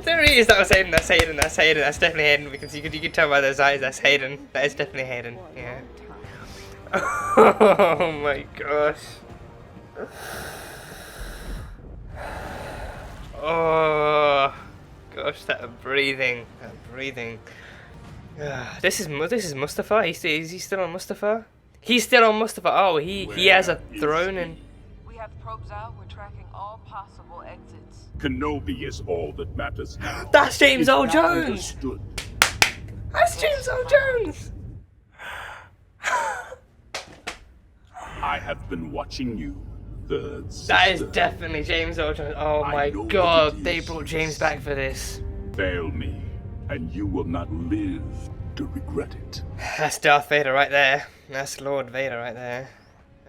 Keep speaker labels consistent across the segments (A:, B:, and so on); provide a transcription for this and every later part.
A: There he is. That was Hayden. That's Hayden. That's Hayden. That's definitely Hayden. Because you could tell by those eyes. That's Hayden. That is definitely Hayden. Yeah. Oh my gosh. Oh gosh, that breathing. That breathing. This is Mustafa. Is he still on Mustafa? He's still on Mustafa. Oh, he has a throne and.
B: We have probes out. We're tracking all possible exits.
C: Kenobi is all that matters now.
A: That's James
C: Is
A: Earl
C: that
A: Jones.
C: understood?
A: That's James Earl Jones.
C: I have been watching you, third sister.
A: That is definitely James Earl Jones. Oh
C: I
A: my
C: know what
A: god,
C: it
A: they
C: is.
A: brought James back for this.
C: Fail me, and you will not live to regret it.
A: That's Darth Vader right there. That's Lord Vader right there.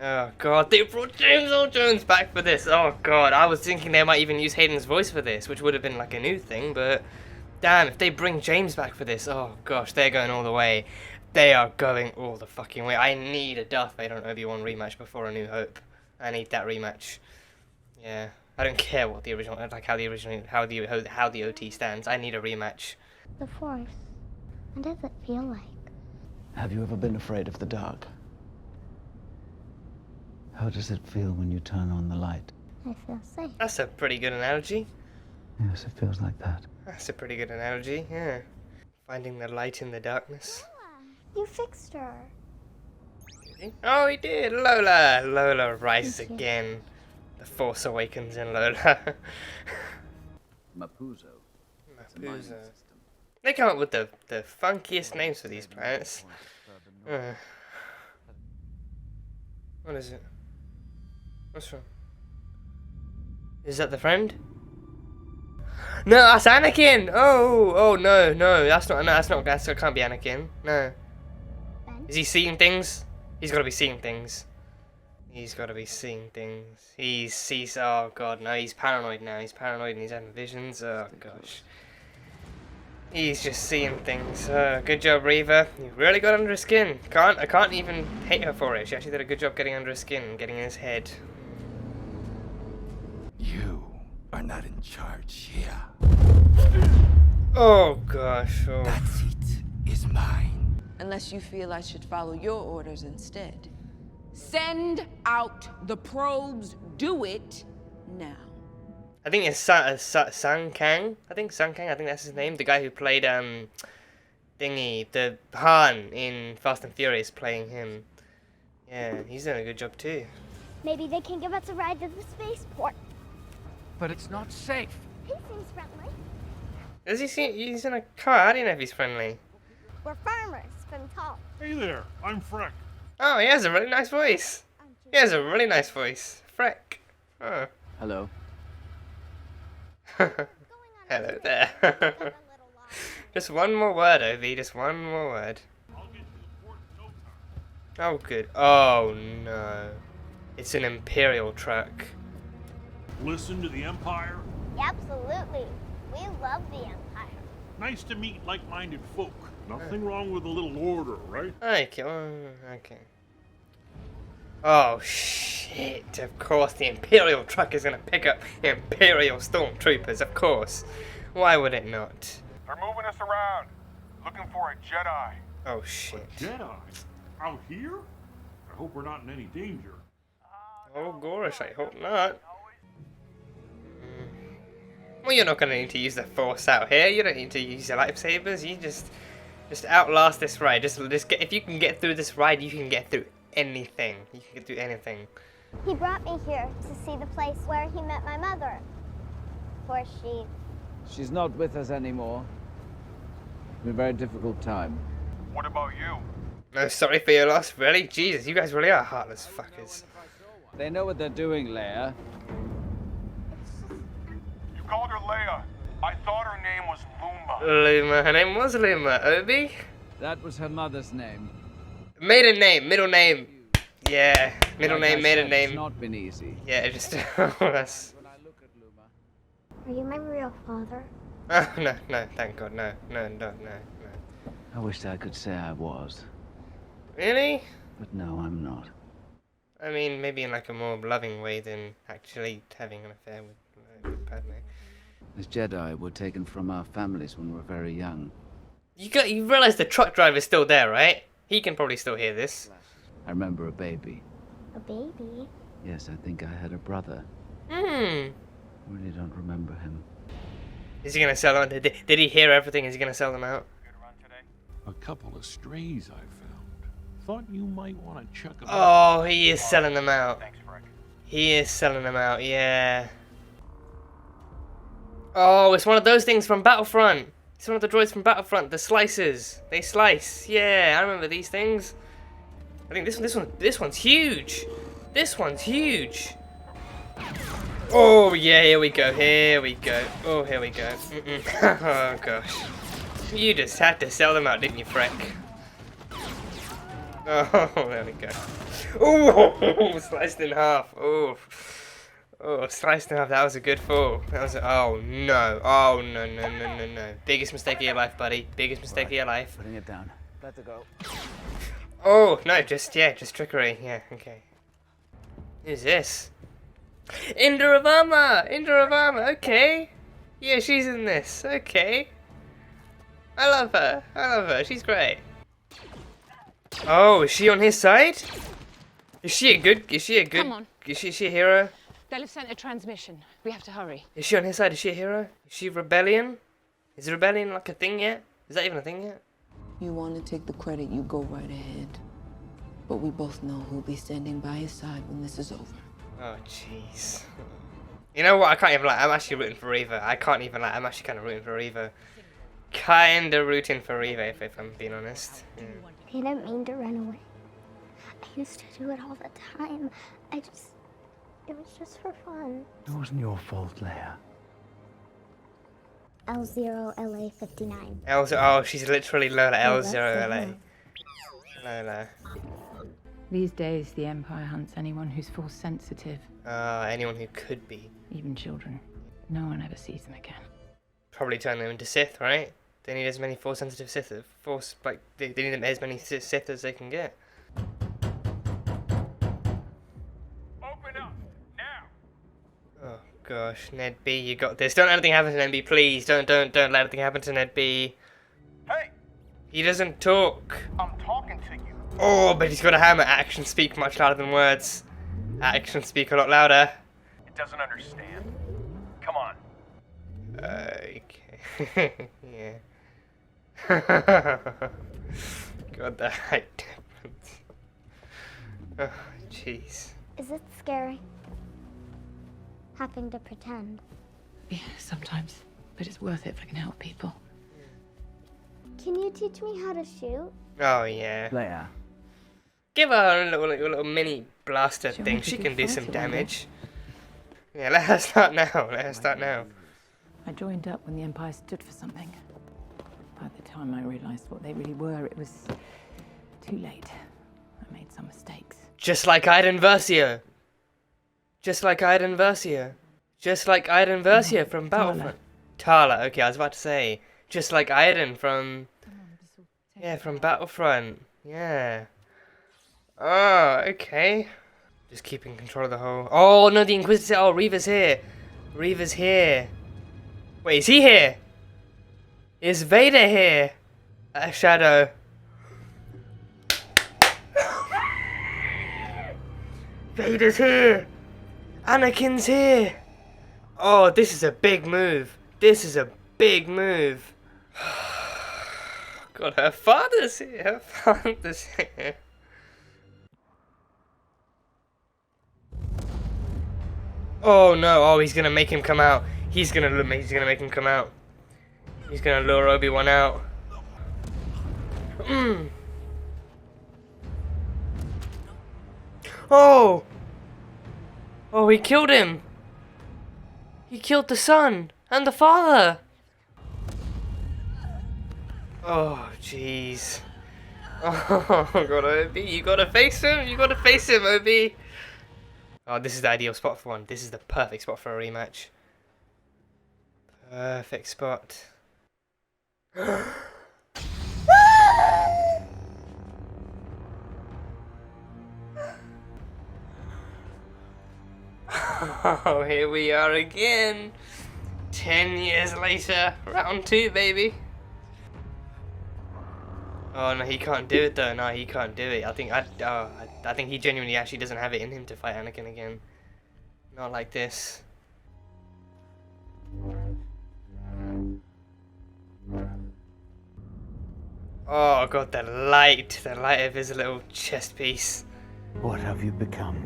A: Oh god, they brought James Earl Jones back for this. Oh god, I was thinking they might even use Hayden's voice for this, which would have been like a new thing, but damn, if they bring James back for this, oh gosh, they're going all the way. They are going all the fucking way. I need a Darth Vader and Obi-Wan rematch before A New Hope. I need that rematch. Yeah, I don't care what the original, like how the OT stands. I need a rematch.
D: The Force. What does it feel like?
E: Have you ever been afraid of the dark? How does it feel when you turn on the light?
D: I feel safe.
A: That's a pretty good analogy.
E: Yes, it feels like that.
A: That's a pretty good analogy, yeah. Finding the light in the darkness.
D: You fixed her.
A: Did he? Oh, he did! Lola! Lola rises
D: Thank you.
A: again. The Force awakens in Lola.
E: Mapuzo.
A: Mapuzo. They come up with the funkiest names for these planets. What is it? What's wrong? Is that the friend? No, that's Anakin! Oh no, that can't be Anakin. No. Is he seeing things? He's gotta be seeing things. He's gotta be seeing things. He's, oh god, no, he's paranoid now. He's paranoid and he's having visions. Oh gosh. He's just seeing things. Good job, Reva. You really got under his skin. I can't even hate her for it. She actually did a good job getting under his skin and getting in his head.
F: You are not in charge here.
A: Oh gosh. Oh.
F: That seat is mine.
B: Unless you feel I should follow your orders instead. Send out the probes. Do it now.
A: I think it's Sang Kang. I think that's his name. The guy who played Thingy, the Han in Fast and Furious, playing him. Yeah, he's doing a good job too.
D: Maybe they can give us a ride to the spaceport.
F: But it's not safe.
D: He seems friendly.
A: Does he see? He's in a car. I don't know if he's friendly.
D: We're farmers from Tall.
G: Hey there, I'm Freck.
A: Oh, he has a really nice voice. He has a really nice voice. Freck. Oh.
E: Hello.
A: Hello there. Just one more word, Ovi. Just one more word.
G: I'll get to the port in no time.
A: Oh, good. Oh, no. It's an Imperial truck.
G: Listen to the Empire.
D: Absolutely. We love the Empire.
G: Nice to meet like-minded folk. Nothing wrong with a little order, right?
A: Okay. Okay. Oh, shit. Of course, the Imperial truck is going to pick up Imperial stormtroopers. Of course. Why would it not?
H: They're moving us around, looking for a Jedi.
A: Oh, shit.
G: Jedi? Out here? I hope we're not in any danger.
A: Oh, gosh, I hope not. Well, you're not going to need to use the Force out here. You don't need to use your lightsabers. You just outlast this ride. Just get. If you can get through this ride, you can get through anything. You can get through anything.
D: He brought me here to see the place where he met my mother. Poor she.
E: She's not with us anymore. It's been a very difficult time.
H: What about you?
A: No, sorry for your loss. Really? Jesus, you guys really are heartless fuckers.
E: They know what they're doing, Leia.
H: You called her Leia. I thought her name was Luma.
A: Luma. Her name was Luma. Obi?
E: That was her mother's name.
A: Maiden name. Middle name. Yeah. Middle
E: Like I
A: name, maiden
E: said,
A: name.
E: It's not been easy.
A: Yeah, just... that's...
E: When I look at Luma,
D: Are you my real father?
A: Oh, no, thank God, no.
E: I wish I could say I was.
A: Really?
E: But no, I'm not.
A: I mean, maybe in like a more loving way than actually having an affair with Padme.
E: As Jedi were taken from our families when we were very young.
A: You realize the truck driver's still there, right? He can probably still hear this.
E: I remember a baby.
D: A baby?
E: Yes, I think I had a brother.
A: Hmm.
E: Really don't remember him.
A: Is he gonna sell them? Did he hear everything? Is he gonna sell them out?
G: A couple of strays I found. Thought you might want to check them out.
A: Oh, he is selling them out. He is selling them out, yeah. Oh, it's one of those things from Battlefront. It's one of the droids from Battlefront. The slices. They slice. Yeah, I remember these things. I think this one's huge. This one's huge. Oh yeah, here we go. Here we go. Oh, here we go. Oh gosh. You just had to sell them out, didn't you, Freck? Oh, there we go. Oh, sliced in half. Oh. Oh, sliced in half. That was a good fall. That was. Oh no. Oh no no no no no. Biggest mistake of your life, buddy. Biggest mistake of your life.
E: Putting it down. Let it go.
A: Oh no, just trickery. Yeah, okay. Who's this? Indra Ravama. Okay. Yeah, she's in this. Okay. I love her. She's great. Oh, is she on his side? Is she a good?
B: Come on.
A: Is she a hero?
B: They'll have sent a transmission. We have to hurry.
A: Is she on his side? Is she a hero? Is she rebellion? Is rebellion like a thing yet? Is that even a thing yet?
B: You want to take the credit, you go right ahead. But we both know who'll be standing by his side when this is over.
A: Oh, jeez. You know what? I can't even lie. I'm actually rooting for Reva. I can't even lie. I'm actually kind of rooting for Reva. Kinda rooting for Reva, if I'm being honest. Yeah.
D: I didn't mean to run away. I used to do it all the time. It was just for fun.
E: It wasn't your fault, Leia.
D: L0 LA 59.
A: Oh, she's literally Lola L0 LA. Lola.
I: These days, the Empire hunts anyone who's force sensitive.
A: Anyone who could be.
I: Even children. No one ever sees them again.
A: Probably turn them into Sith, right? They need as many force sensitive Sith. They need them as many Sith as they can get.
H: Open up now.
A: Oh gosh, Ned B, you got this. Don't let anything happen to Ned B, please. Don't let anything happen to Ned B.
H: Hey,
A: He doesn't talk.
H: I'm talking to you.
A: Oh, but he's got a hammer. Actions speak much louder than words. Actions speak a lot louder.
H: It doesn't understand. Come on.
A: Okay. Yeah. God, the height difference. Oh, jeez.
D: Is it scary? Having to pretend.
I: Yeah, sometimes. But it's worth it if I can help people.
D: Can you teach me how to shoot?
A: Oh, yeah.
E: Leia.
A: Give her a little mini blaster
I: Sure,
A: thing.
I: we could
A: She
I: do
A: can do
I: fancy
A: some
I: one
A: damage. Yeah, let her start now. Let her start now.
I: I joined up when the Empire stood for something. By the time I realized what they really were, it was too late. I made some mistakes.
A: Just like Iden Versio. Just like Iden Versio. Just like Iden Versio from Battlefront. Tala. Okay, I was about to say. Just like Iden from... Yeah, from Battlefront. Yeah. Oh, okay. Just keeping control of the whole... Oh, no, the Inquisitor... Oh, Reva's here. Reva's here. Wait, is he here? Is Vader here? Shadow. Vader's here. Anakin's here. Oh, this is a big move. This is a big move. God, her father's here. Her father's here. Oh no! Oh, he's gonna make him come out. He's gonna make him come out. He's gonna lure Obi-Wan out. Oh! Oh, he killed him. He killed the son and the father. Oh, jeez. Oh God, Obi, you gotta face him. You gotta face him, Obi. Oh, this is the ideal spot for one. This is the perfect spot for a rematch. Perfect spot. Oh, here we are again. 10 years later, round 2, baby. Oh no, he can't do it though. No, he can't do it. I think I think he genuinely actually doesn't have it in him to fight Anakin again. Not like this. Oh god, the light of his little chest piece.
F: What have you become?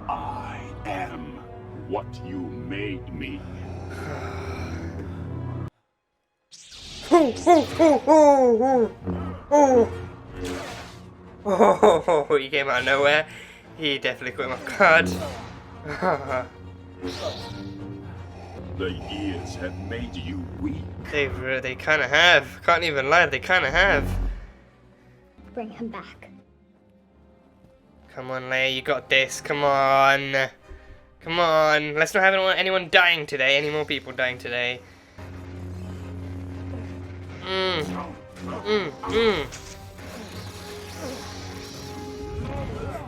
C: I am what you made me.
A: Oh, he came out of nowhere. He definitely caught him off guard.
C: The years have made you weak.
A: They kind of have. Can't even lie, they kind of have.
D: Bring him back.
A: Come on, Leia, you got this. Come on. Come on. Let's not have anyone dying today. Any more people dying today.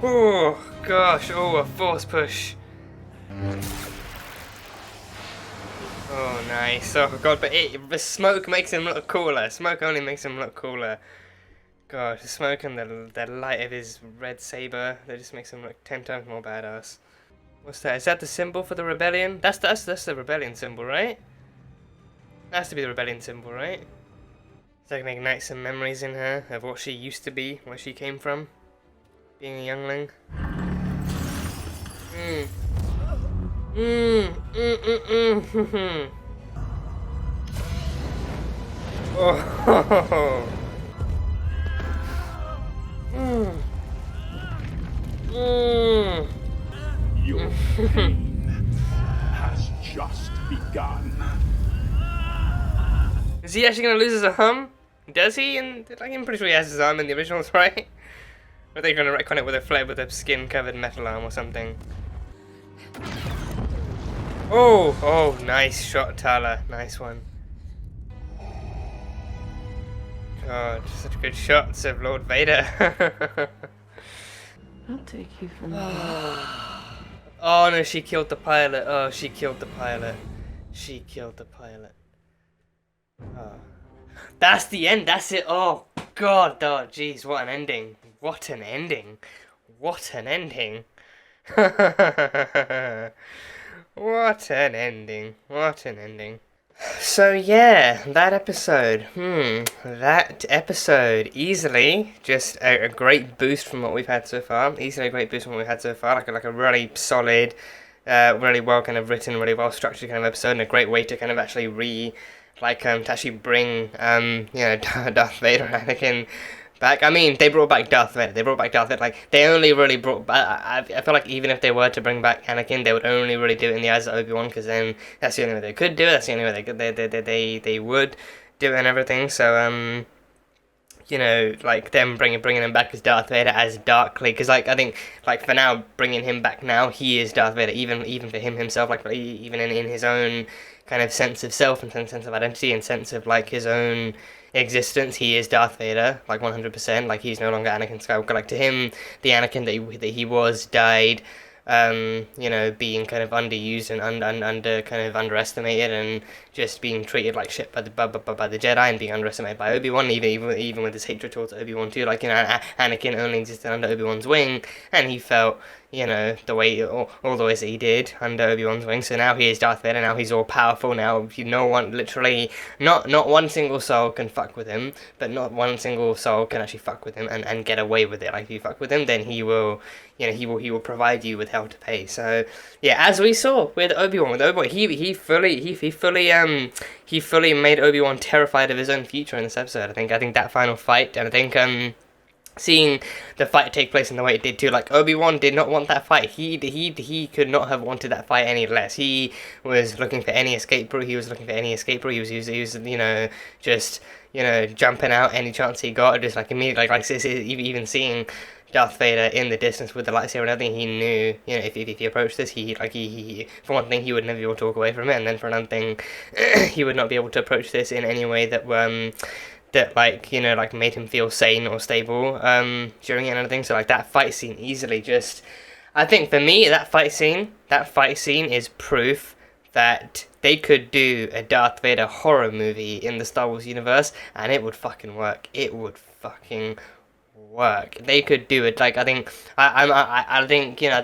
A: Oh, gosh. Oh, a force push. Oh, nice. Oh, God. But the smoke makes him look cooler. Smoke only makes him look cooler. God, the smoke and the light of his red saber, that just makes him look 10 times more badass. What's that? Is that the symbol for the rebellion? That's the rebellion symbol, right? That has to be the rebellion symbol, right? So I can ignite some memories in her of what she used to be, where she came from, being a youngling. Oh.
C: Your pain has just begun.
A: Is he actually gonna lose his arm? Does he? And like, I'm pretty sure he has his arm in the originals, right? Or are they gonna retcon it with a skin-covered metal arm or something? Oh, nice shot, Tala. Nice one. God, such good shots of Lord Vader.
I: I'll take you from
A: Oh no, she killed the pilot. Oh, she killed the pilot. She killed the pilot. Oh. That's the end. That's it. Oh God. Oh jeez. What an ending. What an ending. What an ending. What an ending. What an ending. So yeah, that episode. That episode easily just a great boost from what we've had so far. Easily a great boost from what we've had so far. Like a really solid, really well kind of written, really well structured kind of episode, and a great way to kind of actually to actually bring Darth Vader and Anakin back. I mean, they brought back Darth Vader. Like, they only really brought back... I feel like even if they were to bring back Anakin, they would only really do it in the eyes of Obi-Wan, because then that's the only way they could do it. That's the only way they would do it and everything. So, like, them bringing him back as Darth Vader as darkly, because, like, I think, like, for now, bringing him back now, he is Darth Vader, even for him himself, like, even in his own kind of sense of self and sense of identity and sense of, like, his own existence, he is Darth Vader, like 100%. Like, he's no longer Anakin Skywalker. Like, to him, the Anakin that he was died, being kind of underused and under kind of underestimated and just being treated like shit by the Jedi and being underestimated by Obi-Wan, even with his hatred towards Obi-Wan too. Like, Anakin only existed under Obi-Wan's wing, and he felt, the way all the ways that he did under Obi-Wan's wing. So now he is Darth Vader. Now he's all powerful. Now no one, literally, not one single soul can fuck with him, but not one single soul can actually fuck with him and get away with it. Like, if you fuck with him, then he will provide you with hell to pay. So yeah, as we saw with Obi-Wan, he fully made Obi-Wan terrified of his own future in this episode. I think that final fight, and I think seeing the fight take place in the way it did too, like, Obi-Wan did not want that fight. He could not have wanted that fight any less. He was looking for any escape route. He was just jumping out any chance he got, just like immediately, like even seeing Darth Vader in the distance with the lightsaber and everything, he knew, if he approached this, he for one thing, he would never be able to walk away from it, and then for another thing, he would not be able to approach this in any way that made him feel sane or stable during it and everything. So, like, that fight scene easily just, I think for me, that fight scene is proof that they could do a Darth Vader horror movie in the Star Wars universe, and it would fucking work. It would fucking work. They could do it. Like, I think, I think, you know,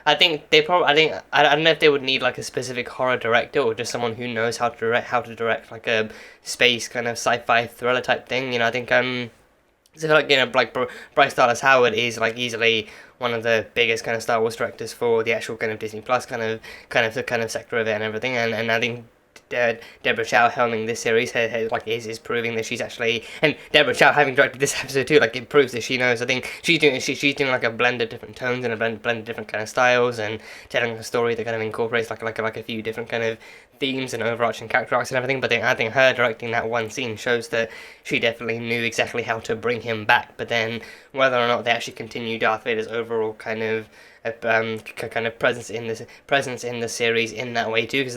A: I think they probably, I don't know if they would need like a specific horror director or just someone who knows how to direct like a space kind of sci-fi thriller type thing. You know, I think, so like, you know, like Bryce Dallas Howard is like easily one of the biggest kind of Star Wars directors for the actual kind of Disney Plus kind of sector of it and everything, and I think Deborah Chow helming this series is proving that she's actually, and Deborah Chow having directed this episode too, like it proves that she knows. I think she's doing like a blend of different tones and a blend of different kind of styles, and telling a story that kind of incorporates like a few different kind of themes and overarching character arcs and everything. But I think her directing that one scene shows that she definitely knew exactly how to bring him back. But then whether or not they actually continue Darth Vader's overall kind of presence in the series in that way too, because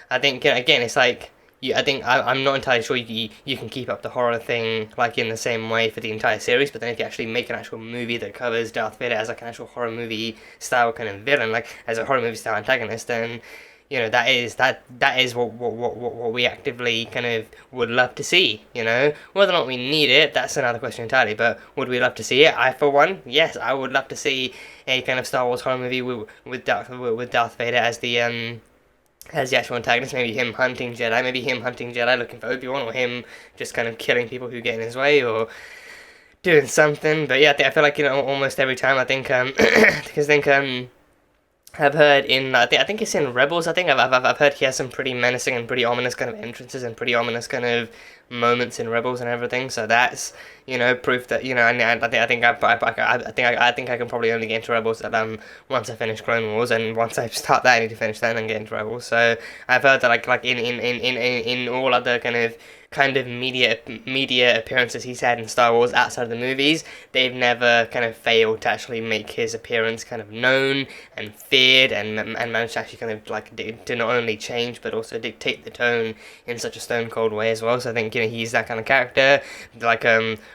A: I think, you know, again, it's like, I'm not entirely sure you can keep up the horror thing like in the same way for the entire series. But then if you actually make an actual movie that covers Darth Vader as like an actual horror movie style kind of villain, like as a horror movie style antagonist, then, you know, that is what we actively kind of would love to see. You know, whether or not we need it, that's another question entirely. But would we love to see it? I, for one, yes, I would love to see a kind of Star Wars horror movie with Darth Vader as the actual antagonist. Maybe him hunting Jedi, looking for Obi-Wan, or him just kind of killing people who get in his way, or doing something. But yeah, I feel like, you know, almost every time I think because I've heard in I think it's in Rebels. I think I've heard he has some pretty menacing and pretty ominous kind of entrances and pretty ominous kind of moments in Rebels and everything. So that's, you know, proof that, you know, and I think I can probably only get into Rebels once I finish Clone Wars, and once I start that I need to finish that and then get into Rebels. So I've heard that like in all other kind of media appearances he's had in Star Wars outside of the movies, they've never kind of failed to actually make his appearance kind of known and feared, and managed to actually kind of like to not only change but also dictate the tone in such a stone cold way as well. So I think, you know, he's that kind of character. Like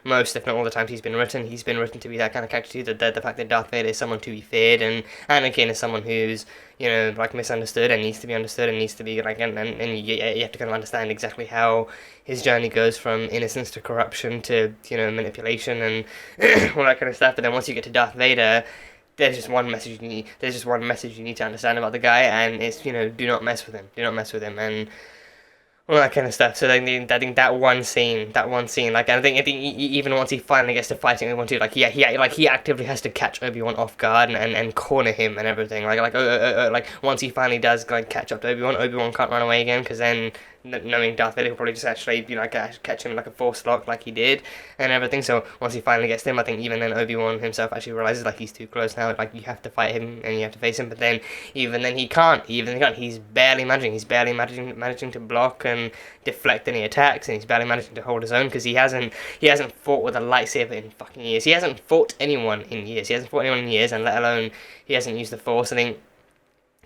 A: most, if not all the times he's been written to be that kind of character too. The fact that Darth Vader is someone to be feared, and Anakin is someone who's, you know, like misunderstood and needs to be understood and needs to be like, and you have to kind of understand exactly how his journey goes from innocence to corruption to, you know, manipulation and all that kind of stuff. But then once you get to Darth Vader, there's just one message you need to understand about the guy, and it's, you know, do not mess with him, and all that kind of stuff. So I think that one scene, like, I think even once he finally gets to fighting Obi-Wan too, like he actively has to catch Obi-Wan off guard and corner him and everything. Like once he finally does like catch up to Obi-Wan can't run away again, because then, knowing Darth Vader, will probably just actually, you know, catch him like a force lock like he did and everything. So once he finally gets to him, I think even then Obi-Wan himself actually realizes like he's too close now, like you have to fight him and you have to face him. But then even then he can't. He's barely managing to block and deflect any attacks, and he's barely managing to hold his own, because he hasn't fought with a lightsaber in fucking years. He hasn't fought anyone in years, and let alone he hasn't used the Force. I think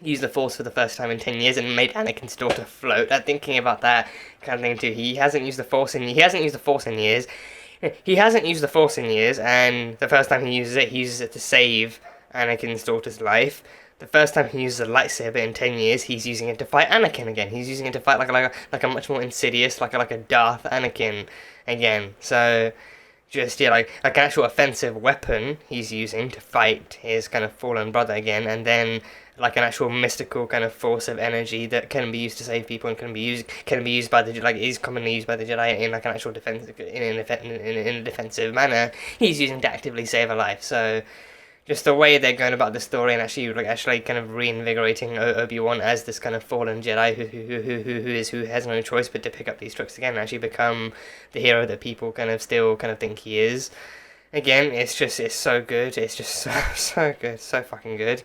A: used the Force for the first time in 10 years and made Anakin's daughter float. Thinking about that kind of thing too. He hasn't used the Force in years. And the first time he uses it to save Anakin's daughter's life. The first time he uses a lightsaber in 10 years, he's using it to fight Anakin again. He's using it to fight like a much more insidious, like a Darth Anakin again. So just, yeah, like an actual offensive weapon he's using to fight his kind of fallen brother again, and then like an actual mystical kind of force of energy that can be used to save people and can be used by the, like, is commonly used by the Jedi in like an actual in a defensive manner. He's using to actively save a life. So just the way they're going about the story, and actually kind of reinvigorating Obi-Wan as this kind of fallen Jedi who has no choice but to pick up these tricks again and actually become the hero that people kind of still kind of think he is. Again, it's so good. It's just so good, so fucking good.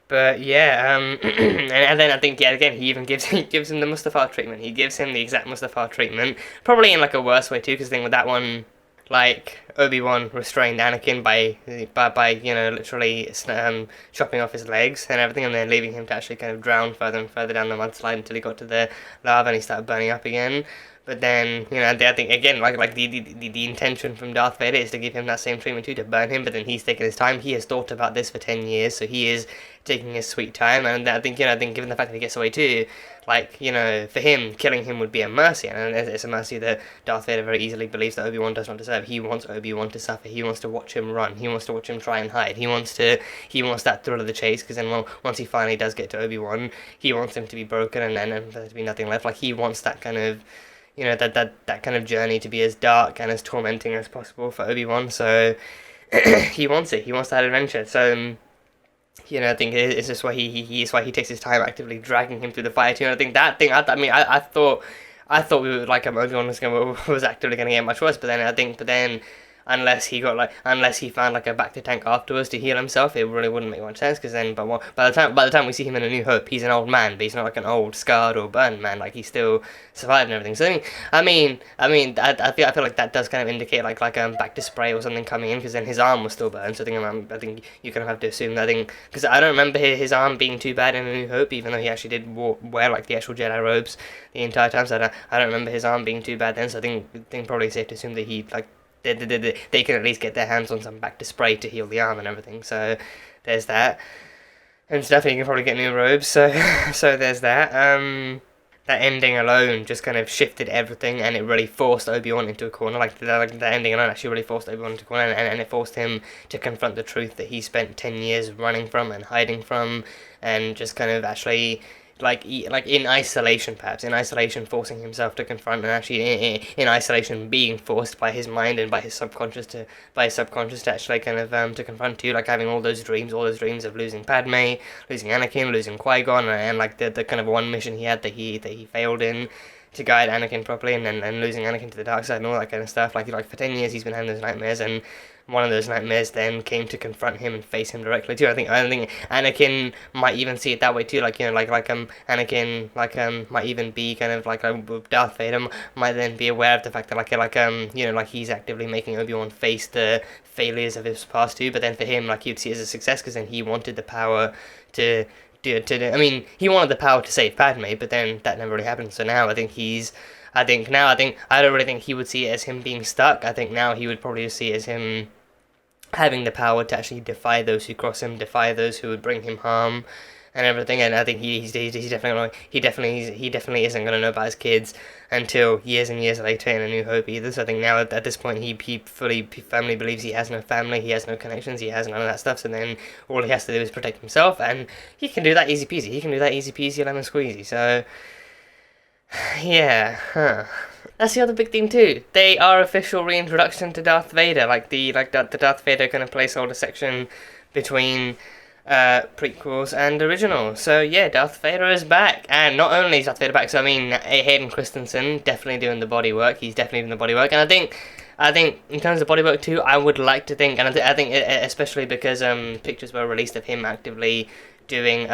A: But yeah, and then I think, yeah, again, he gives him the Mustafar treatment. He gives him the exact Mustafar treatment, probably in like a worse way too, because the thing with that one, like, Obi-Wan restrained Anakin by you know, literally chopping off his legs and everything, and then leaving him to actually kind of drown further and further down the mudslide until he got to the lava and he started burning up again. But then, you know, I think again, like the intention from Darth Vader is to give him that same treatment too, to burn him. But then he's taking his time. He has thought about this for 10 years, so he is taking his sweet time. And I think, you know, I think given the fact that he gets away too, like, you know, for him, killing him would be a mercy, and it's a mercy that Darth Vader very easily believes that Obi-Wan does not deserve. He wants Obi-Wan to suffer. He wants to watch him run. He wants to watch him try and hide. He wants that thrill of the chase, because then, well, once he finally does get to Obi-Wan, he wants him to be broken and there to be nothing left. Like, he wants that kind of, you know, that kind of journey to be as dark and as tormenting as possible for Obi-Wan. So he wants it. He wants that adventure. So, you know, I think it's just why it's why he takes his time actively dragging him through the fire too. And I think that thing, I thought we were like, Obi-Wan was actively going to get much worse, but then unless he found like a bacta tank afterwards to heal himself, it really wouldn't make much sense. Because then, by the time we see him in A New Hope, he's an old man, but he's not like an old scarred or burned man. Like, he still survived and everything. So I feel like that does kind of indicate like bacta spray or something coming in, because then his arm was still burned. So I think you kind of have to assume that. Because I don't remember his arm being too bad in A New Hope, even though he actually did wear like the actual Jedi robes the entire time. So I don't remember his arm being too bad then. So I think probably safe to assume that he like. They can at least get their hands on some bacta spray to heal the arm and everything. So there's that. And definitely you can probably get new robes. So there's that. That ending alone just kind of shifted everything, and it really forced Obi-Wan into a corner. Like the ending alone actually really forced Obi-Wan into a corner, and it forced him to confront the truth that he spent 10 years running from and hiding from, and just kind of actually. Like in isolation, perhaps in isolation, forcing himself to confront, and actually in isolation, being forced by his mind and by his subconscious to actually kind of to confront too, like having all those dreams of losing Padme, losing Anakin, losing Qui-Gon, and like the kind of one mission he had that he failed in to guide Anakin properly, and losing Anakin to the dark side and all that kind of stuff. Like for 10 years he's been having those nightmares, and one of those nightmares then came to confront him and face him directly too. I think Anakin might even see it that way too. Anakin might even be kind of like Darth Vader might then be aware of the fact that he's actively making Obi-Wan face the failures of his past too. But then for him, like, he'd see it as a success, because then he wanted the power to. He wanted the power to save Padme, but then that never really happened. So now I don't really think he would see it as him being stuck. I think now he would probably see it as him having the power to actually defy those who cross him, defy those who would bring him harm and everything. And I think he definitely isn't going to know about his kids until years and years later in A New Hope either. So I think now at this point he firmly believes he has no family, he has no connections, he has none of that stuff. So then all he has to do is protect himself, and he can do that easy peasy, lemon squeezy. So yeah, That's the other big thing too. They are official reintroduction to Darth Vader, like the Darth Vader kind of placeholder section between prequels and originals. So yeah, Darth Vader is back, and not only is Darth Vader back, so I mean Hayden Christensen definitely doing the body work. He's definitely doing the body work, and I think in terms of body work too, I would like to think, and I think especially because pictures were released of him actively doing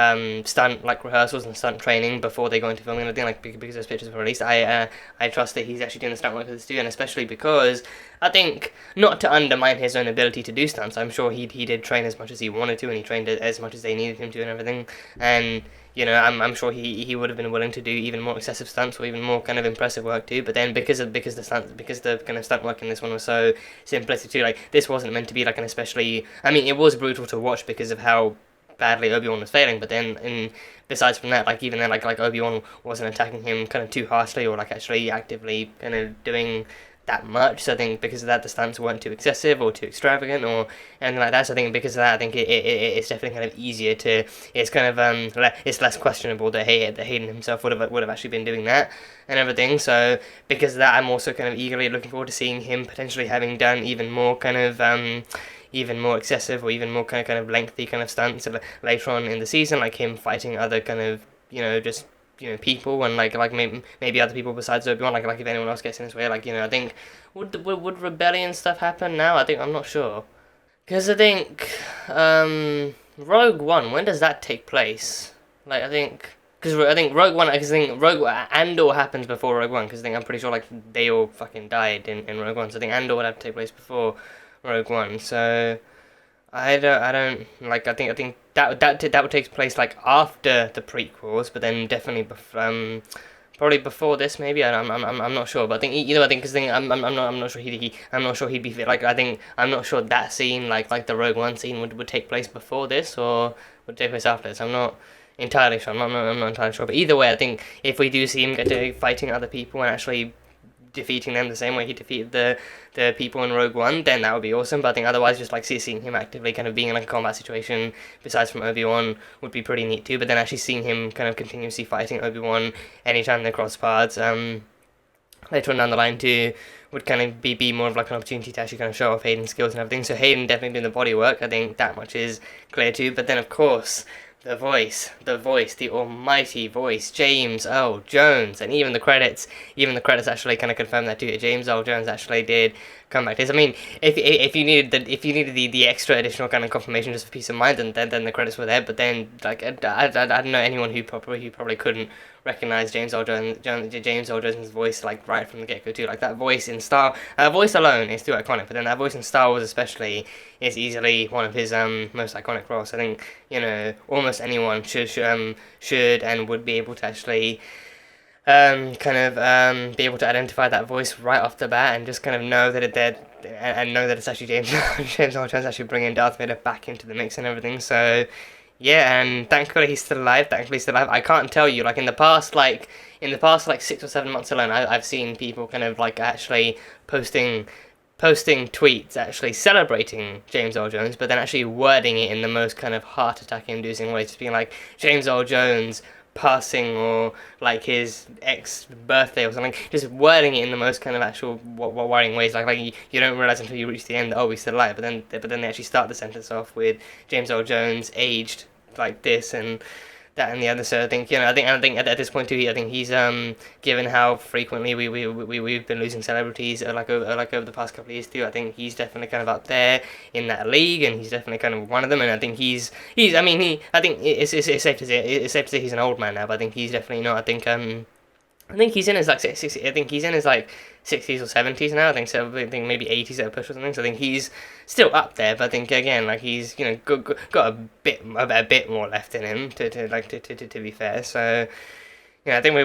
A: stunt rehearsals and stunt training before they go into filming and everything, because those pictures were released. I trust that he's actually doing the stunt work for this too, and especially because I think, not to undermine his own ability to do stunts, I'm sure he did train as much as he wanted to, and he trained as much as they needed him to and everything, and you know, I'm sure he would have been willing to do even more excessive stunts or even more kind of impressive work too. But then because the kind of stunt work in this one was so simplistic too, like this wasn't meant to be like an especially. I mean, it was brutal to watch because of how badly Obi-Wan was failing. But then, besides from that, like even then, like Obi-Wan wasn't attacking him kind of too harshly or like actually actively kind of doing that much. So I think because of that, the stunts weren't too excessive or too extravagant or anything like that. So I think because of that, I think it's definitely kind of easier to. It's kind of it's less questionable that Hayden himself would have actually been doing that and everything. So because of that, I'm also kind of eagerly looking forward to seeing him potentially having done even more kind of even more excessive or even more kind of lengthy kind of stunts later on in the season, like him fighting other kind of just people and like maybe other people besides Obi-Wan, like if anyone else gets in his way, like I think would rebellion stuff happen now? I'm not sure, because I think Rogue One, when does that take place? Like I think Rogue One, Andor happens before Rogue One, because I'm pretty sure like they all fucking died in Rogue One, so I think Andor would have to take place before Rogue One. So I think that would take place like after the prequels, but then definitely Probably before this, maybe. I'm not sure, but I think either. I think because I'm not sure I'm not sure he'd be like. I'm not sure that scene like the Rogue One scene would take place before this or would take place after this. I'm not entirely sure. I'm not entirely sure. But either way, I think if we do see him get to fighting other people and actually defeating them the same way he defeated the people in Rogue One, then that would be awesome. But I think otherwise, just like seeing him actively kind of being in like a combat situation, besides from Obi-Wan, would be pretty neat too. But then actually seeing him kind of continuously fighting Obi-Wan anytime they cross paths, later on down the line too, would kind of be more of like an opportunity to actually kind of show off Hayden's skills and everything. So Hayden definitely doing the body work. I think that much is clear too. But then of course, the voice, the almighty voice, James Earl Jones, and even the credits actually kind of confirm that too. James Earl Jones actually did come back to this. I mean, if you needed the extra additional kind of confirmation just for peace of mind, then the credits were there. But then like I don't know anyone who probably couldn't recognize James Earl Jones' voice like right from the get go too. Like that voice in voice alone is too iconic. But then that voice in Star Wars especially is easily one of his most iconic roles. I think almost anyone should and would be able to actually be able to identify that voice right off the bat and just kind of know that know that it's actually James Earl Jones actually bringing Darth Vader back into the mix and everything. So yeah, and thankfully he's still alive. I can't tell you, like in the past 6 or 7 months alone, I've seen people kind of like actually posting tweets actually celebrating James Earl Jones, but then actually wording it in the most kind of heart attack inducing way, just being like James Earl Jones passing or like his ex-birthday or something, just wording it in the most kind of actual worrying ways, like you don't realize until you reach the end that, oh, he's still alive, but then they actually start the sentence off with James Earl Jones aged like this and that and the other. So I think I think at this point too, I think he's given how frequently we've been losing celebrities over the past couple of years too. I think he's definitely kind of up there in that league, and he's definitely kind of one of them. And I think I think it's safe to say he's an old man now, but I think he's definitely not. I think he's in his like 60s. I think he's in his like 60s or 70s now. I think maybe 80s at a push or something. So I think he's still up there. But I think again, like he's got a bit more left in him to be fair. So I think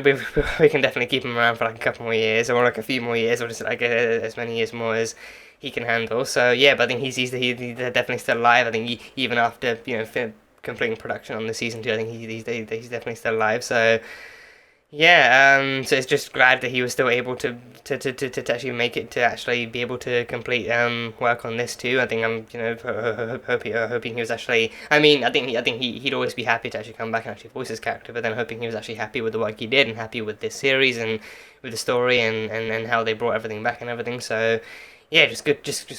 A: we can definitely keep him around for like a couple more years, or like a few more years, or just like as many years more as he can handle. So yeah, but I think he's definitely still alive. I think even after completing production on the season 2, I think he's definitely still alive. So. Yeah, so it's just glad that he was still able to actually make it to actually be able to complete work on this too. I think I'm hoping he was actually. I think he'd always be happy to actually come back and actually voice his character, but then hoping he was actually happy with the work he did and happy with this series and with the story and how they brought everything back and everything. So yeah, just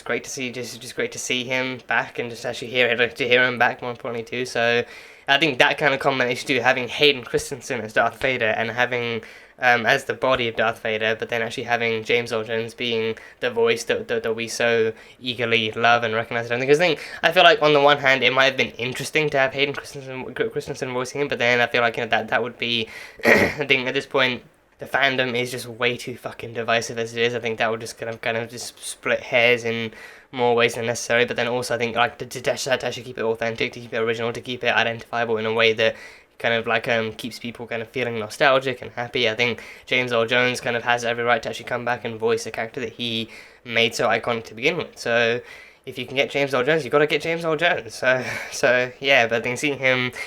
A: great to see, just great to see him back and just actually hear him back more importantly too. So. I think that kind of combination too, having Hayden Christensen as Darth Vader and having as the body of Darth Vader, but then actually having James Earl Jones being the voice that we so eagerly love and recognize. I feel like on the one hand it might have been interesting to have Hayden Christensen voicing him, but then I feel like that would be I think at this point the fandom is just way too fucking divisive as it is. I think that would just kind of just split hairs in more ways than necessary. But then also I think like to actually keep it authentic, to keep it original, to keep it identifiable in a way that kind of like keeps people kind of feeling nostalgic and happy. I think James Earl Jones kind of has every right to actually come back and voice a character that he made so iconic to begin with. So if you can get James Earl Jones, you've got to get James Earl Jones. So yeah, but I think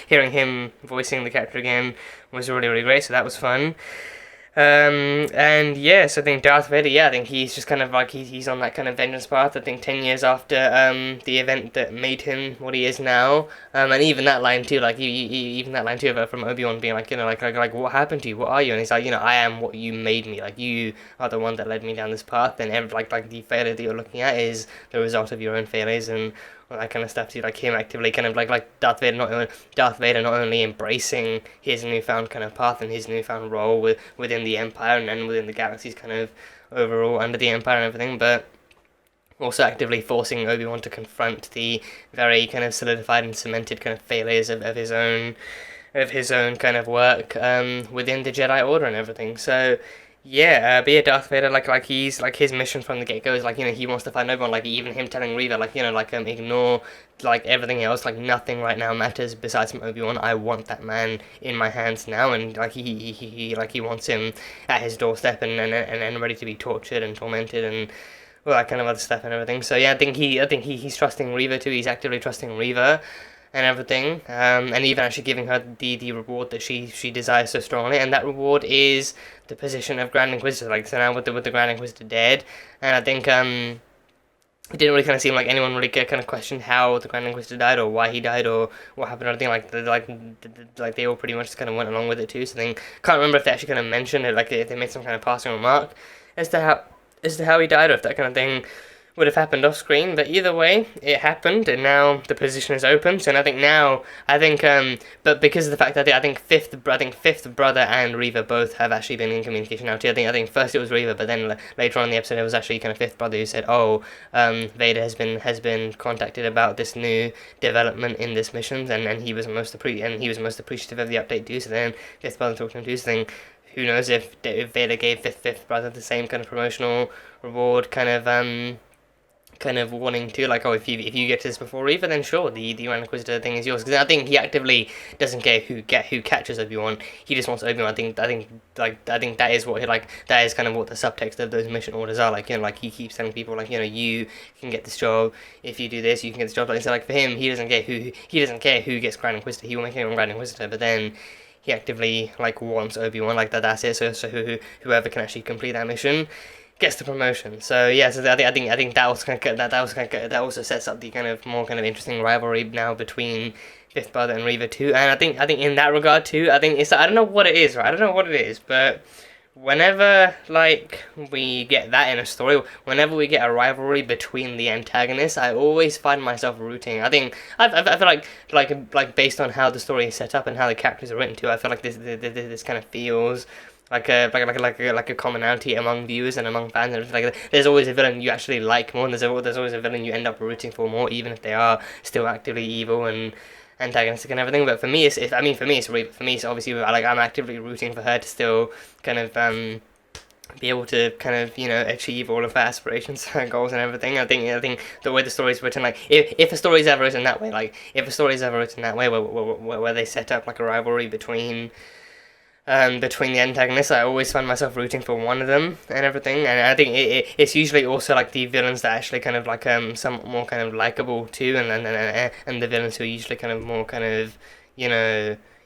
A: hearing him voicing the character again was really, really great. So that was fun. And yes, I think Darth Vader, I think he's just kind of like, he's on that kind of vengeance path. I think 10 years after the event that made him what he is now, and even that line too, like even that line too from Obi-Wan being like, like what happened to you, what are you? And he's like, I am what you made me, like you are the one that led me down this path, and like the failure that you're looking at is the result of your own failures and all that kind of stuff too, like him actively kind of like Darth Vader not only embracing his newfound kind of path and his newfound role within the Empire and within the galaxies kind of overall under the Empire and everything, but also actively forcing Obi-Wan to confront the very kind of solidified and cemented kind of failures of his own kind of work within the Jedi Order and everything. So but yeah, Darth Vader, like he's like his mission from the get go is like, he wants to find Obi-Wan, like even him telling Reva, like, ignore like everything else, like nothing right now matters besides from Obi-Wan. I want that man in my hands now, and like he wants him at his doorstep and ready to be tortured and tormented and all that kind of other stuff and everything. So yeah, I think he's trusting Reva too. He's actively trusting Reva and everything, and even actually giving her the reward that she desires so strongly, and that reward is the position of Grand Inquisitor. Like, so now with the Grand Inquisitor dead, and I think it didn't really kind of seem like anyone really kind of questioned how the Grand Inquisitor died or why he died or what happened or anything. Like they all pretty much just kind of went along with it too. So I think, can't remember if they actually kind of mentioned it, like if they made some kind of passing remark as to how he died, or if that kind of thing would have happened off screen. But either way, it happened, and now the position is open. So, and I think but because of the fact that I think fifth brother and Reva both have actually been in communication now too. I think first it was Reva, but then later on in the episode it was actually kind of fifth brother who said, "Oh, Vader has been contacted about this new development in this mission," and he was most appreciative of the update too. So then fifth brother talked to him too. So then, who knows if Vader gave fifth brother the same kind of promotional reward, kind of wanting to, like, oh, if you get to this before Reva, then sure, the Grand Inquisitor thing is yours. Because I think he actively doesn't care who catches Obi-Wan. He just wants Obi-Wan. I think that is what that is kind of what the subtext of those mission orders are. Like, like he keeps telling people, like, you can get this job if you do this. You can get this job. Like, so, like, for him, he doesn't care who gets Grand Inquisitor. He will make anyone Grand Inquisitor, but then he actively like wants Obi-Wan. Like that's it. So whoever can actually complete that mission gets the promotion. So yeah, so I think that also sets up the kind of more kind of interesting rivalry now between Fifth Brother and Reva too. And I think in that regard too, I think I don't know what it is, right? I don't know what it is, but whenever like we get that in a story, whenever we get a rivalry between the antagonists, I always find myself rooting. I think I feel like based on how the story is set up and how the characters are written too, I feel like this kind of feels like a commonality among viewers and among fans, and everything like that. There's always a villain you actually like more, and there's always a villain you end up rooting for more, even if they are still actively evil and antagonistic and everything. But for me, it's Reva. For me, it's obviously like I'm actively rooting for her to still kind of be able to kind of achieve all of her aspirations and goals and everything. I think the way the story is written, like if a story is ever written that way, where they set up like a rivalry between the antagonists, I always find myself rooting for one of them and everything. And I think it's usually also like the villains that actually kind of like somewhat more kind of likable too, and the villains who are usually kind of more kind of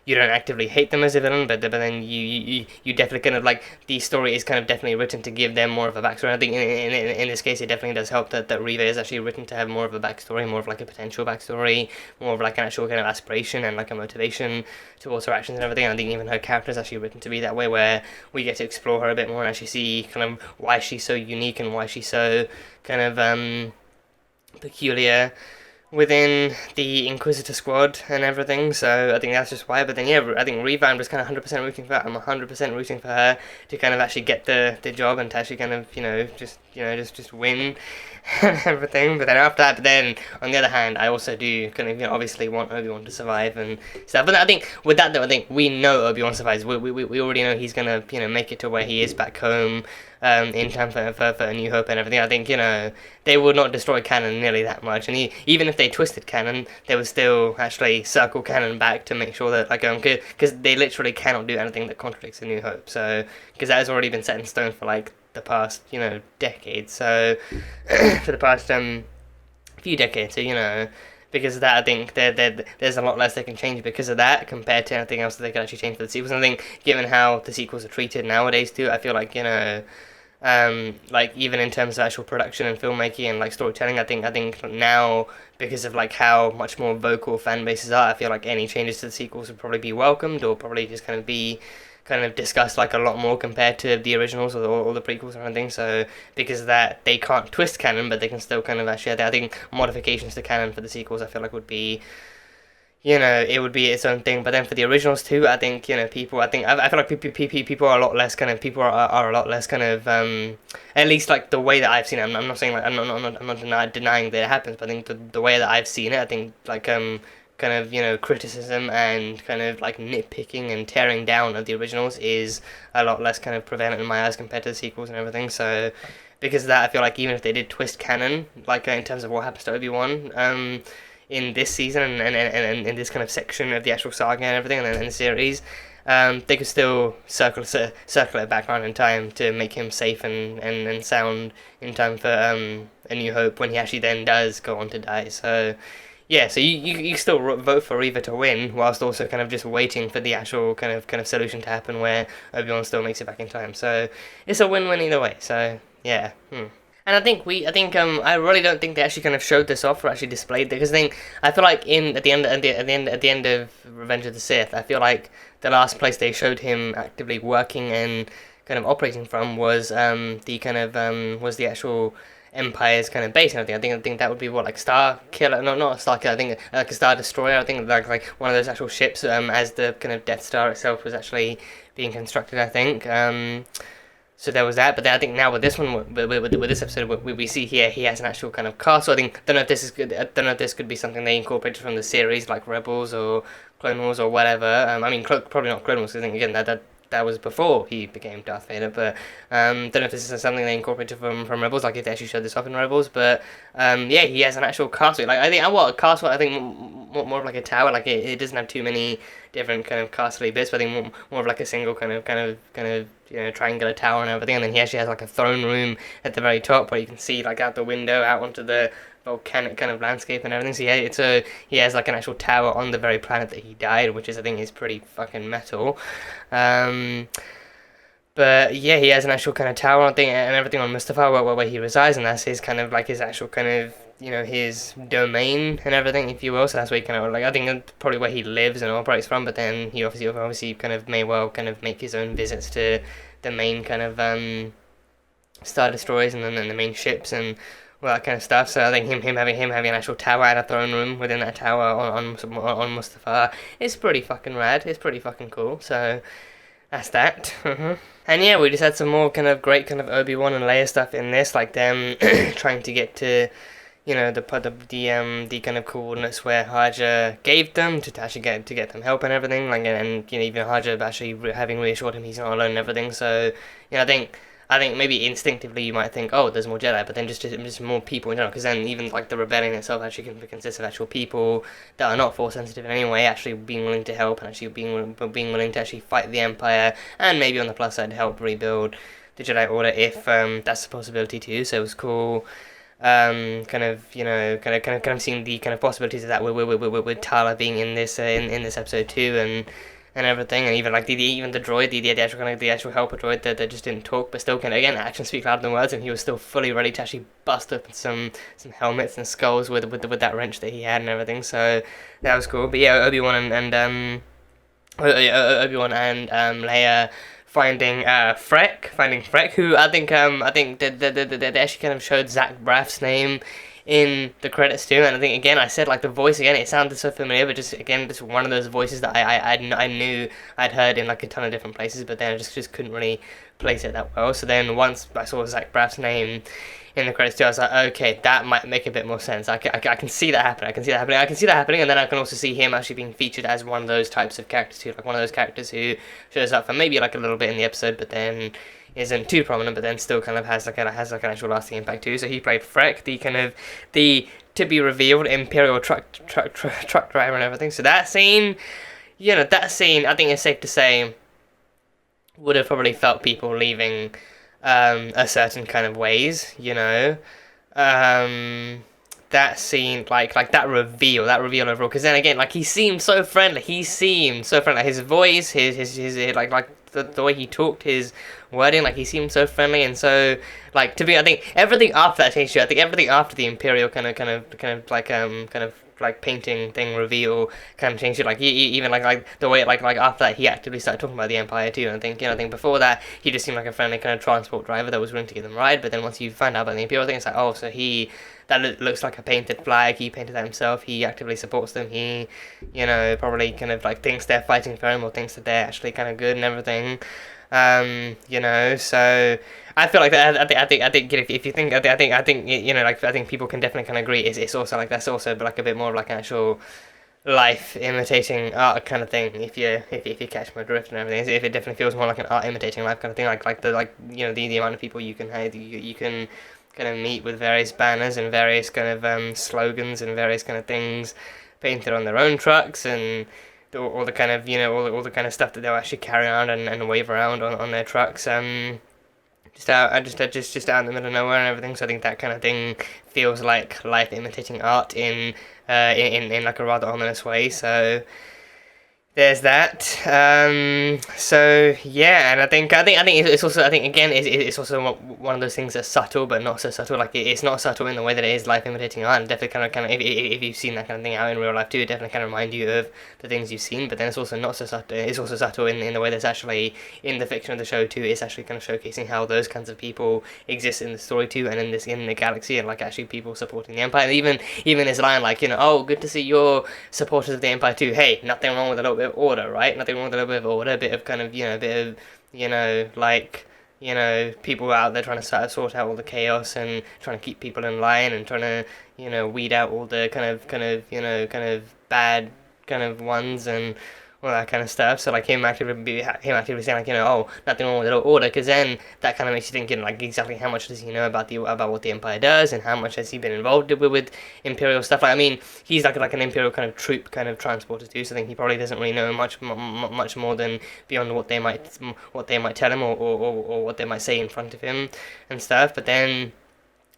A: you don't actively hate them as a villain, but then you definitely kind of like the story is kind of definitely written to give them more of a backstory. I think in this case it definitely does help that Reva is actually written to have more of a backstory, more of like a potential backstory, more of like an actual kind of aspiration and like a motivation towards her actions and everything. I think even her character is actually written to be that way, where we get to explore her a bit more and actually see kind of why she's so unique and why she's so kind of peculiar within the Inquisitor squad and everything. So I think that's just why. But then yeah, I think Reva, I'm just kind of 100% rooting for her. I'm 100% rooting for her to kind of actually get the job and to actually kind of just win and everything. But then on the other hand, I also do kind of obviously want Obi-Wan to survive and stuff. But I think with that though, I think we know Obi-Wan survives. We already know he's gonna make it to where he is back home in time for A New Hope and everything. I think they would not destroy canon nearly that much, and even if they twisted canon, they would still actually circle canon back to make sure that because they literally cannot do anything that contradicts A New Hope. So because that has already been set in stone for like the past decades. So for the past few decades. So because of that, I think there's a lot less they can change because of that compared to anything else that they can actually change for the sequels. And I think given how the sequels are treated nowadays too, I feel like like even in terms of actual production and filmmaking and like storytelling, I think now, because of like how much more vocal fan bases are, I feel like any changes to the sequels would probably be welcomed, or probably just kind of be discussed like a lot more compared to the originals or the prequels or anything. So because of that, they can't twist canon, but they can still kind of actually, I think modifications to canon for the sequels I feel like would be it would be its own thing. But then for the originals too, I think people, I feel like people are a lot less kind of are a lot less kind of at least like the way that I've seen it. I'm not saying like I'm not denying that it happens, but I think the way that I've seen it, I think like kind of, you know, criticism and kind of like nitpicking and tearing down of the originals is a lot less kind of prevalent in my eyes compared to the sequels and everything. So because of that, I feel like even if they did twist canon, like in terms of what happens to Obi-Wan, in this season and in this kind of section of the actual saga and everything and the series, they could still circle it back around in time to make him safe and sound in time for A New Hope when he actually then does go on to die. So yeah, so you still vote for Reva to win whilst also kind of just waiting for the actual kind of solution to happen where Obi-Wan still makes it back in time. So it's a win-win either way. So yeah. And I really don't think they actually kind of showed this off or actually displayed it, because I feel like at the end of Revenge of the Sith, I feel like the last place they showed him actively working and kind of operating from was the actual Empire's kind of base and everything. I think that would be what, like Star Killer, no, not a Star Killer, I think like a Star Destroyer. I think like one of those actual ships as the kind of Death Star itself was actually being constructed, I think. So there was that, but then I think now with this one, with this episode, we see here he has an actual kind of castle. Don't know if this is good. I don't know if this could be something they incorporated from the series, like Rebels or Clone Wars or whatever. I mean, probably not Clone Wars, because I think again that was before he became Darth Vader. But don't know if this is something they incorporated from Rebels, like if they actually showed this off in Rebels. But yeah, he has an actual castle. Like I think a castle. I think more of like a tower. Like it doesn't have too many different kind of castle-y bits, but I think more of like a single kind of you know, triangular tower and everything. And then he actually has like a throne room at the very top where you can see like out the window out onto the volcanic kind of landscape and everything. So yeah, he has like an actual tower on the very planet that he died, which I think is pretty fucking metal. But yeah, he has an actual kind of tower and everything on Mustafar where he resides, and that's his kind of like his actual kind of, you know, his domain and everything, if you will. So that's where he kind of like, I think that's probably where he lives and operates from. But then he obviously kind of may well kind of make his own visits to the main kind of Star Destroyers and then the main ships and all that kind of stuff. So I think him having an actual tower and a throne room within that tower on Mustafar is pretty fucking rad. It's pretty fucking cool. So that's that. And yeah, we just had some more kind of great kind of Obi-Wan and Leia stuff in this, like them trying to get to, you know, the kind of coordinates where Haja gave them to actually get them help and everything, like, and you know, even Haja actually having reassured him he's not alone and everything. So you know, I think maybe instinctively you might think, oh, there's more Jedi, but then just more people in general, because then even like the rebellion itself actually consists of actual people that are not force sensitive in any way, actually being willing to help and actually being willing to actually fight the Empire, and maybe on the plus side help rebuild the Jedi Order if that's a possibility too. So it was cool. Kind of seeing the kind of possibilities of that with Tala being in this episode too, and everything, and even like the droid, the actual helper droid that just didn't talk, but still can, again, actions speak louder than words, and he was still fully ready to actually bust up some helmets and skulls with that wrench that he had and everything. So that was cool. But yeah, Obi-Wan and Leia finding Freck, who I think they actually kind of showed Zach Braff's name in the credits too, and I think again I said like the voice again, it sounded so familiar, but just one of those voices that I knew I'd heard in like a ton of different places, but then I just couldn't really place it that well. So then once I saw Zach Braff's name in the credits too, I was like, okay, that might make a bit more sense. I can see that happen. I can see that happening, and then I can also see him actually being featured as one of those types of characters too, like one of those characters who shows up for maybe like a little bit in the episode, but then isn't too prominent, but then still kind of has an actual lasting impact too. So he played Freck, the to be revealed Imperial truck driver and everything. So that scene, I think it's safe to say would have probably felt people leaving a certain kind of ways, that scene, like that reveal overall, because then again, like he seemed so friendly, his voice, his like the way he talked, his wording, like he seemed so friendly, and so like to be, I think everything after that changed too. I think everything after the Imperial kind of like painting thing reveal kind of changed it. Like even like the way like after that he actively started talking about the Empire too. And I think before that he just seemed like a friendly kind of transport driver that was willing to give them a ride. But then once you find out about the Imperial thing, it's like, oh, so that looks like a painted flag. He painted that himself. He actively supports them. He, probably kind of like thinks they're fighting for him or thinks that they're actually kind of good and everything. So I feel like that. I think if you think, I think people can definitely kind of agree. It's also like that's also but like a bit more of like an actual life imitating art kind of thing. If you catch my drift and everything, if it definitely feels more like an art imitating life kind of thing, the amount of people you can have, you can kind of meet with various banners and various kind of slogans and various kind of things painted on their own trucks, and all the kind of all the kind of stuff that they'll actually carry around and wave around on their trucks. Just out in the middle of nowhere and everything. So I think that kind of thing feels like life imitating art in like a rather ominous way. So there's that. So yeah, and I think it's also, I think again it's also one of those things that's subtle but not so subtle. Like it's not subtle in the way that it is life imitating art. And definitely kind of if you've seen that kind of thing out in real life too, it definitely kind of remind you of the things you've seen. But then it's also not so subtle. It's also subtle in the way that's actually in the fiction of the show too. It's actually kind of showcasing how those kinds of people exist in the story too, and in the galaxy, and like actually people supporting the Empire. And even this line like, oh, good to see you're supporters of the Empire too. Hey, nothing wrong with a little bit of order, right? Nothing wrong with a little bit of order, a bit of kind of people out there trying to sort out all the chaos and trying to keep people in line and trying to weed out all the kind of bad kind of ones and all that kind of stuff. So like him actively saying like, oh, nothing wrong with a little order, because then that kind of makes you think, like, exactly how much does he know about what the Empire does, and how much has he been involved with Imperial stuff. Like, I mean, he's like an Imperial kind of troop kind of transporter too, so I think he probably doesn't really know much more than beyond what they might tell him or what they might say in front of him and stuff. But then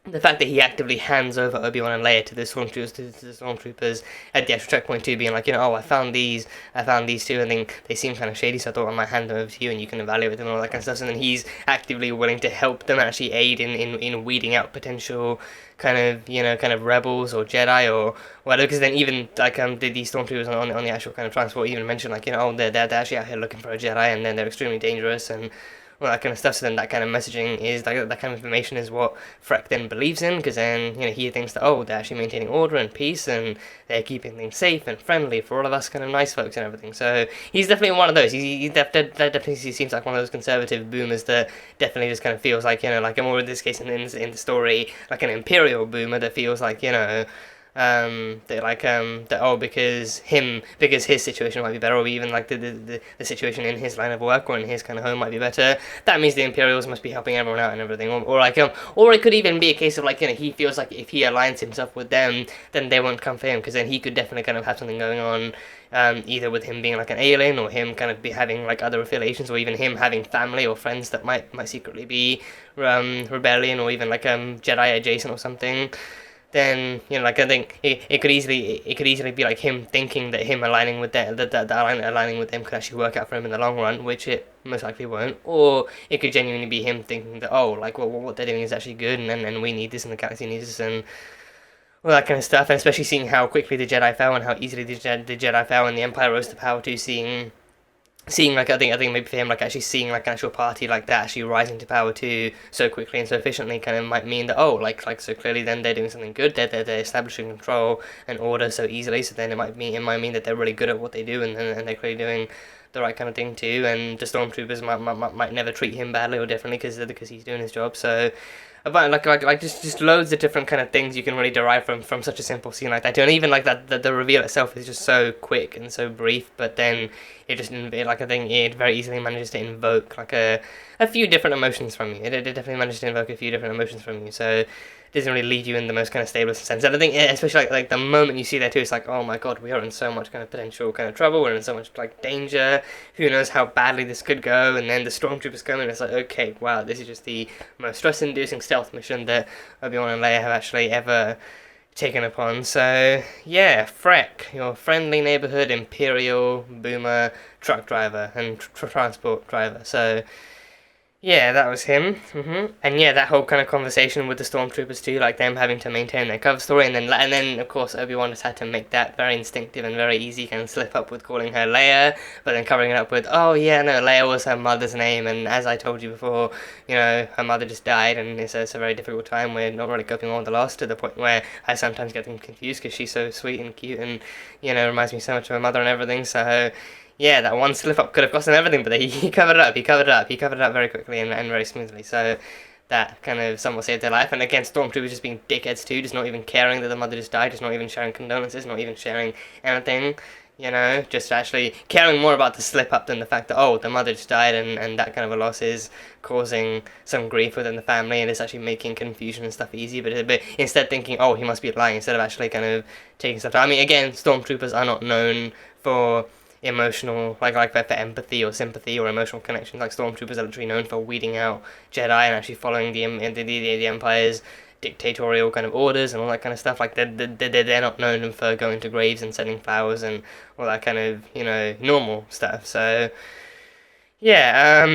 A: the fact that he actively hands over Obi-Wan and Leia to the stormtroopers at the actual checkpoint too, being like, oh, I found these two, and then they seem kind of shady, so I thought I might hand them over to you and you can evaluate them and all that kind of stuff. And then he's actively willing to help them, actually aid in weeding out potential kind of rebels or Jedi or whatever. Because then even like these stormtroopers on the actual kind of transport even mention like, oh, they're actually out here looking for a Jedi, and then they're extremely dangerous and all that kind of stuff. So then that kind of messaging is like that kind of information is what Freck then believes in, because then he thinks that, oh, they're actually maintaining order and peace and they're keeping things safe and friendly for all of us kind of nice folks and everything. So he's definitely one of those. He definitely seems like one of those conservative boomers that definitely just kind of feels like, like, more in this case in the story, like an Imperial boomer that feels like, because his situation might be better, or even like the situation in his line of work or in his kind of home might be better, that means the Imperials must be helping everyone out and everything, or it could even be a case of like, he feels like if he aligns himself with them, then they won't come for him, because then he could definitely kind of have something going on, either with him being like an alien, or him kind of be having like other affiliations, or even him having family or friends that might secretly be rebellion, or even like Jedi adjacent or something. Then like I think it could easily be like him thinking that him aligning with them, aligning with them could actually work out for him in the long run, which it most likely won't. Or it could genuinely be him thinking that, oh, like, well, what they're doing is actually good, and we need this, and the galaxy needs this, and all that kind of stuff. And especially seeing how quickly the Jedi fell, and how easily the Jedi fell, and the Empire rose to power too. Seeing like I think maybe for him, like actually seeing like an actual party like that actually rising to power too so quickly and so efficiently kind of might mean that, oh, like so clearly then they're doing something good, they're establishing control and order so easily, so then it might mean that they're really good at what they do, and they're clearly doing the right kind of thing too, and the stormtroopers might never treat him badly or differently because he's doing his job. So about like just loads of different kind of things you can really derive from such a simple scene like that too. And even like that the reveal itself is just so quick and so brief, but then it just like I think it very easily manages to invoke like a few different emotions from you. It definitely manages to invoke a few different emotions from you, so it doesn't really leave you in the most kind of stable sense. And I think especially like the moment you see that too, it's like, oh my god, we are in so much kind of potential kind of trouble, we're in so much like danger, who knows how badly this could go. And then the stormtroopers come in, and it's like, okay, wow, this is just the most stress-inducing stealth mission that Obi-Wan and Leia have actually ever taken upon. So yeah, Freck, your friendly neighborhood Imperial boomer truck driver and transport driver. So yeah, that was him. And yeah, that whole kind of conversation with the stormtroopers too, like them having to maintain their cover story, and then of course Obi-Wan just had to make that very instinctive and very easy kind of slip up with calling her Leia, but then covering it up with, oh yeah, no, Leia was her mother's name, and as I told you before, her mother just died, and it's a very difficult time. We're not really coping with the loss, to the point where I sometimes get them confused because she's so sweet and cute, and reminds me so much of her mother and everything. So yeah, that one slip up could have cost him everything, but he covered it up. He covered it up very quickly and very smoothly. So that kind of somewhat saved their life. And again, stormtroopers just being dickheads too, just not even caring that the mother just died, just not even sharing condolences, not even sharing anything, you know, just actually caring more about the slip up than the fact that, oh, the mother just died, and that kind of a loss is causing some grief within the family, and it's actually making confusion and stuff easy, but instead thinking, oh, he must be lying, instead of actually kind of taking stuff. I mean, again, stormtroopers are not known for emotional, like for empathy or sympathy or emotional connections. Like stormtroopers are literally known for weeding out Jedi and actually following the Empire's dictatorial kind of orders and all that kind of stuff. Like they're not known for going to graves and sending flowers and all that kind of, you know, normal stuff. So yeah,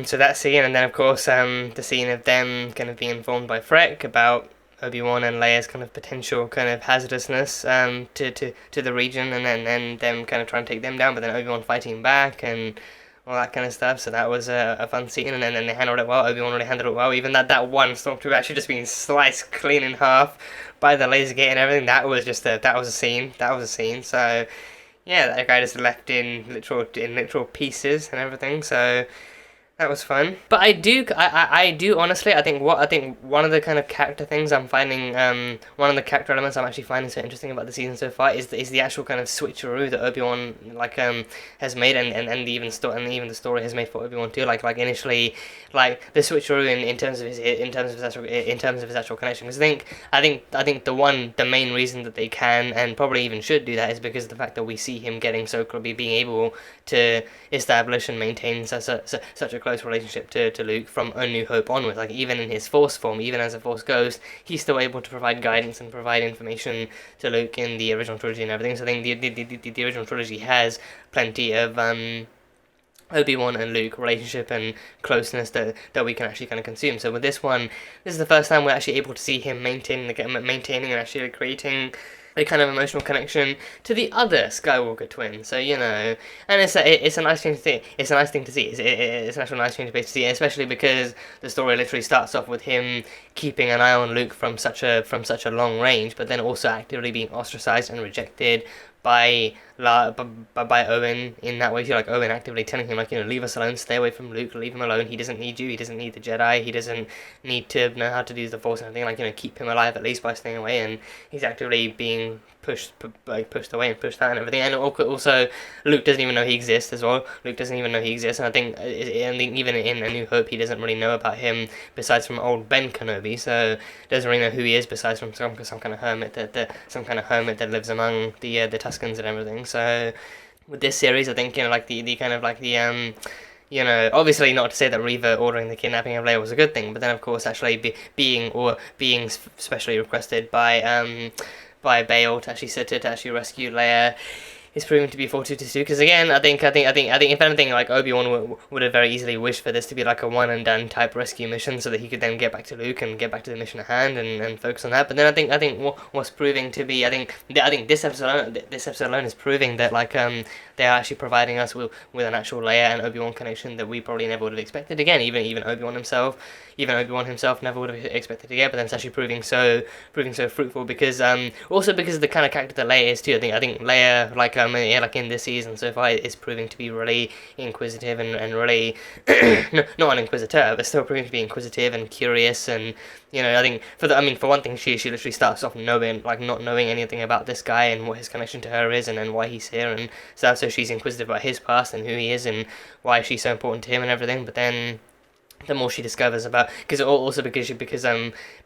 A: so that scene, and then of course the scene of them kind of being informed by Freck about Obi-Wan and Leia's kind of potential kind of hazardousness to the region, and then them kind of trying to take them down, but then Obi-Wan fighting back and all that kind of stuff. So that was a fun scene, and then they handled it well. Obi-Wan really handled it well. Even that one stormtrooper actually just being sliced clean in half by the laser gate and everything. That was a scene. So yeah, that guy just left in literal pieces and everything. So that was fun. But I do honestly, I think one of the kind of character things I'm finding, one of the character elements I'm actually finding so interesting about the season so far is the actual kind of switcheroo that Obi-Wan has made, and even the story has made for Obi-Wan too. Like initially, like the switcheroo in terms of his actual connection. Because I think the main reason that they can and probably even should do that is because of the fact that we see him getting so being able to establish and maintain such a close relationship to Luke from A New Hope onwards. Like even in his Force form, even as a Force ghost, he's still able to provide guidance and provide information to Luke in the original trilogy and everything. So I think the original trilogy has plenty of Obi-Wan and Luke relationship and closeness that we can actually kind of consume. So with this one, this is the first time we're actually able to see him maintaining and actually creating a kind of emotional connection to the other Skywalker twin. So, you know, and it's a nice thing to see. It's a nice thing to see. It's actually a nice thing to see, especially because the story literally starts off with him keeping an eye on Luke from such a long range, but then also actively being ostracized and rejected by Owen in that way. So like Owen actively telling him, like, you know, leave us alone, stay away from Luke, leave him alone, he doesn't need you, he doesn't need the Jedi, he doesn't need to know how to use the Force and everything, like, you know, keep him alive at least by staying away, and he's actively being pushed away and pushed out and everything. And also Luke doesn't even know he exists as well. Luke doesn't even know he exists, and I think even in A New Hope he doesn't really know about him besides from old Ben Kenobi, so doesn't really know who he is besides from some kind of hermit that lives among the Tuscans and everything. So with this series, I think, you know, like the kind of like the you know, obviously not to say that Reva ordering the kidnapping of Leia was a good thing, but then of course actually being specially requested by Bail to actually rescue Leia is proving to be fortuitous too. Because again, I think if anything, like Obi-Wan would have very easily wished for this to be like a one and done type rescue mission, so that he could then get back to Luke and get back to the mission at hand and focus on that. But then I think what's proving to be, I think this episode alone is proving that like they're actually providing us with an actual Leia and Obi-Wan connection that we probably never would have expected. Again, even Obi-Wan himself never would have expected to get, but then it's actually proving so fruitful because also because of the kind of character that Leia is too. I think Leia, like in this season so far, is proving to be really inquisitive and really not an inquisitor, but still proving to be inquisitive and curious. And you know, I think for one thing, she literally starts off not knowing anything about this guy and what his connection to her is, and then why he's here and stuff. So she's inquisitive about his past and who he is and why she's so important to him and everything. But then the more she discovers about, because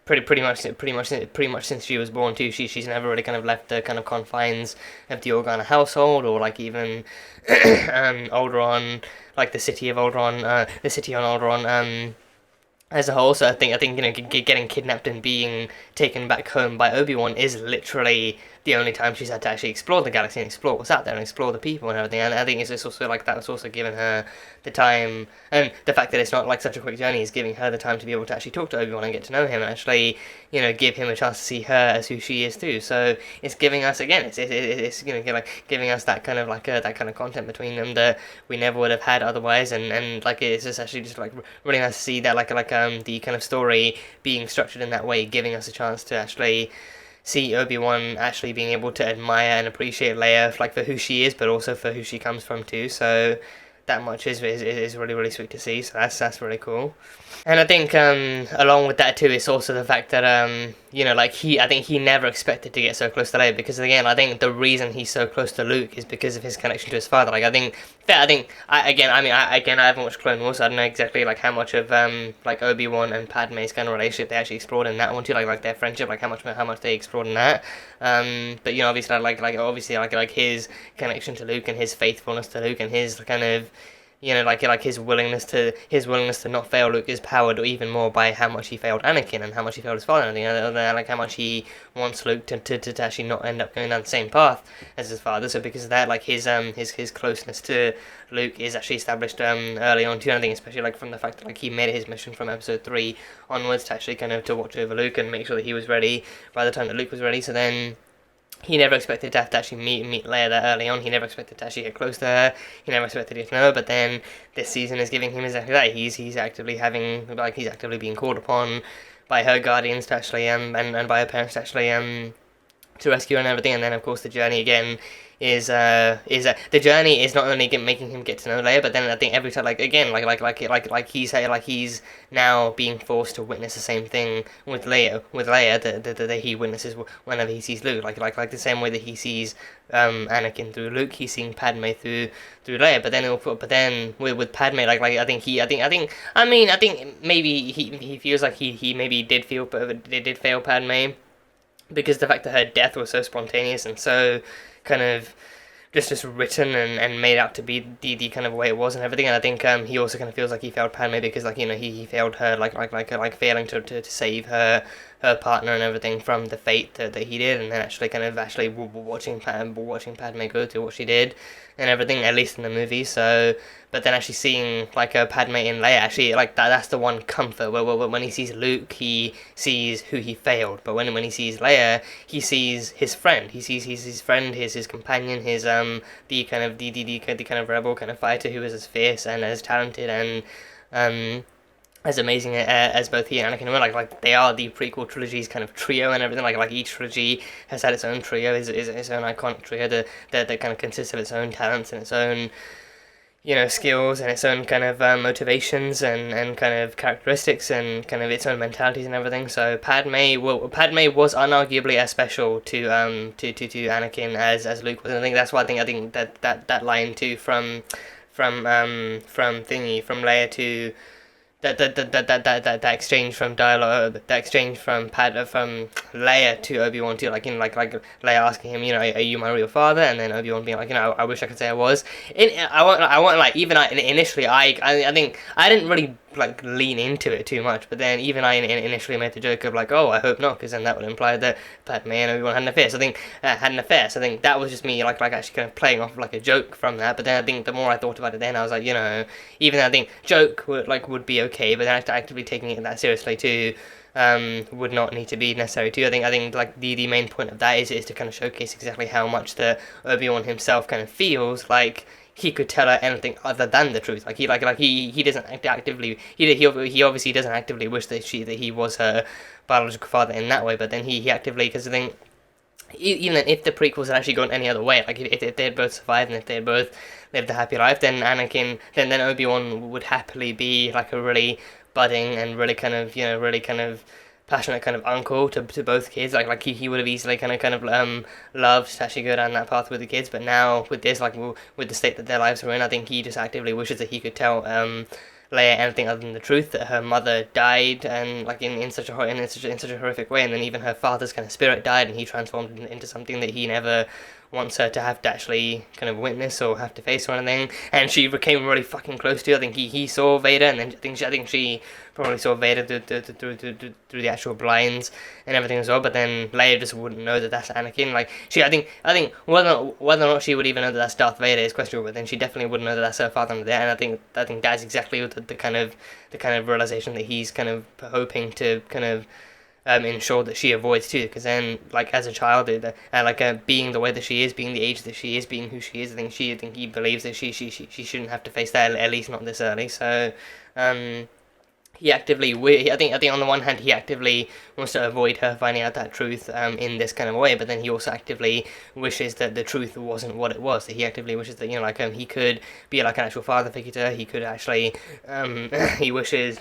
A: pretty much since she was born too, she's never really kind of left the kind of confines of the Organa household, or like even Alderaan, like the city on Alderaan as a whole. So I think you know, getting kidnapped and being taken back home by Obi-Wan is literally the only time she's had to actually explore the galaxy and explore what's out there and explore the people and everything. And I think it's also like that was also given her the time, and the fact that it's not like such a quick journey is giving her the time to be able to actually talk to Obi-Wan and get to know him and actually, you know, give him a chance to see her as who she is too. So it's giving us, again, it's you know, like giving us that kind of like that kind of content between them that we never would have had otherwise. And like it's just actually just like really nice to see that like the kind of story being structured in that way, giving us a chance to actually see Obi-Wan actually being able to admire and appreciate Leia like for who she is, but also for who she comes from too. So that much is really, really sweet to see. So that's really cool. And I think along with that too, it's also the fact that you know, like I think he never expected to get so close to Leia, because again, I think the reason he's so close to Luke is because of his connection to his father. Like I think I haven't watched Clone Wars, so I don't know exactly like how much of like Obi-Wan and Padme's kind of relationship they actually explored in that one too, like their friendship, like how much they explored in that. But you know, obviously like his connection to Luke and his faithfulness to Luke and his kind of, you know, like his willingness to not fail Luke is powered even more by how much he failed Anakin and how much he failed his father, and like how much he wants Luke to actually not end up going down the same path as his father. So because of that, like his closeness to Luke is actually established early on too. I think especially like from the fact that like he made it his mission from episode 3 onwards to actually kind of to watch over Luke and make sure that he was ready by the time that Luke was ready. So then he never expected to have to actually meet Leia that early on. He never expected to actually get close to her. He never expected to know. But then this season is giving him exactly that. He's actively being called upon by her guardians to actually and by her parents to actually to rescue her and everything. And then of course the journey again is the journey is not only making him get to know Leia, but then I think every time he's now being forced to witness the same thing with Leia that he witnesses whenever he sees Luke, like the same way that he sees Anakin through Luke, he's seeing Padme through Leia. But then with Padme, I think maybe he feels like he maybe did fail Padme, because the fact that her death was so spontaneous and so kind of just written and made out to be the kind of way it was and everything. And I think he also kind of feels like he failed Padme because, like, you know, he failed her like failing to save her partner and everything from the fate that he did, and then actually watching Padme go through what she did and everything, at least in the movie. So but then actually seeing like Padme and Leia, actually like that's the one comfort where when he sees Luke, he sees who he failed, but when he sees Leia, he sees his friend. He sees his friend, his companion, his the kind of rebel kind of fighter who is as fierce and as talented and as amazing as both he and Anakin were. Like they are the prequel trilogy's kind of trio and everything. Like each trilogy has had its own trio, is its own iconic trio that kind of consists of its own talents and its own, you know, skills and its own kind of motivations and kind of characteristics and kind of its own mentalities and everything. So Padme was unarguably as special to Anakin as Luke was. And I think that's why I think that line too from Leia to that exchange from dialogue, that exchange from Leia to Obi-Wan too, like Leia asking him, you know, are you my real father? And then Obi-Wan being like, you know, I wish I could say I was. Initially I think I didn't really like lean into it too much, but then even I initially made the joke of like, oh, I hope not, because then that would imply that Padme and Obi-Wan had an affair. So I think that was just me like actually kind of playing off like a joke from that. But then I think the more I thought about it, then I was like, you know, even though I think joke would be okay, but then actively taking it that seriously too would not need to be necessary too. I think like the main point of that is to kind of showcase exactly how much that Obi-Wan himself kind of feels like he could tell her anything other than the truth. Like he doesn't actively he obviously doesn't actively wish that he was her biological father in that way, but then he actively, because I think even if the prequels had actually gone any other way, like if they had both survived and if they had both lived a happy life, then then Obi-Wan would happily be like a really budding and really kind of, you know, really kind of passionate kind of uncle to both kids. Like he would have easily kind of loved to actually go down that path with the kids. But now with this, like with the state that their lives are in, I think he just actively wishes that he could tell Leia anything other than the truth, that her mother died and like in such a horrific way, and then even her father's kind of spirit died and he transformed into something that he never wants her to have to actually kind of witness or have to face or anything. And she became really fucking close to. I think he saw Vader, and then I think she probably saw Vader through the actual blinds and everything as well. But then Leia just wouldn't know that that's Anakin. Like I think whether or not she would even know that that's Darth Vader is questionable. But then she definitely wouldn't know that that's her father under there. And I think that's exactly the kind of realization that he's kind of hoping to kind of ensure that she avoids too, because then like as a child being the way that she is, being the age that she is, being who she is, I think he believes that she shouldn't have to face that, at least not this early. So he actively, I think on the one hand he actively wants to avoid her finding out that truth in this kind of way, but then he also actively wishes that the truth wasn't what it was. That he actively wishes that, you know, like he could be like an actual father figure to her. He could actually he wishes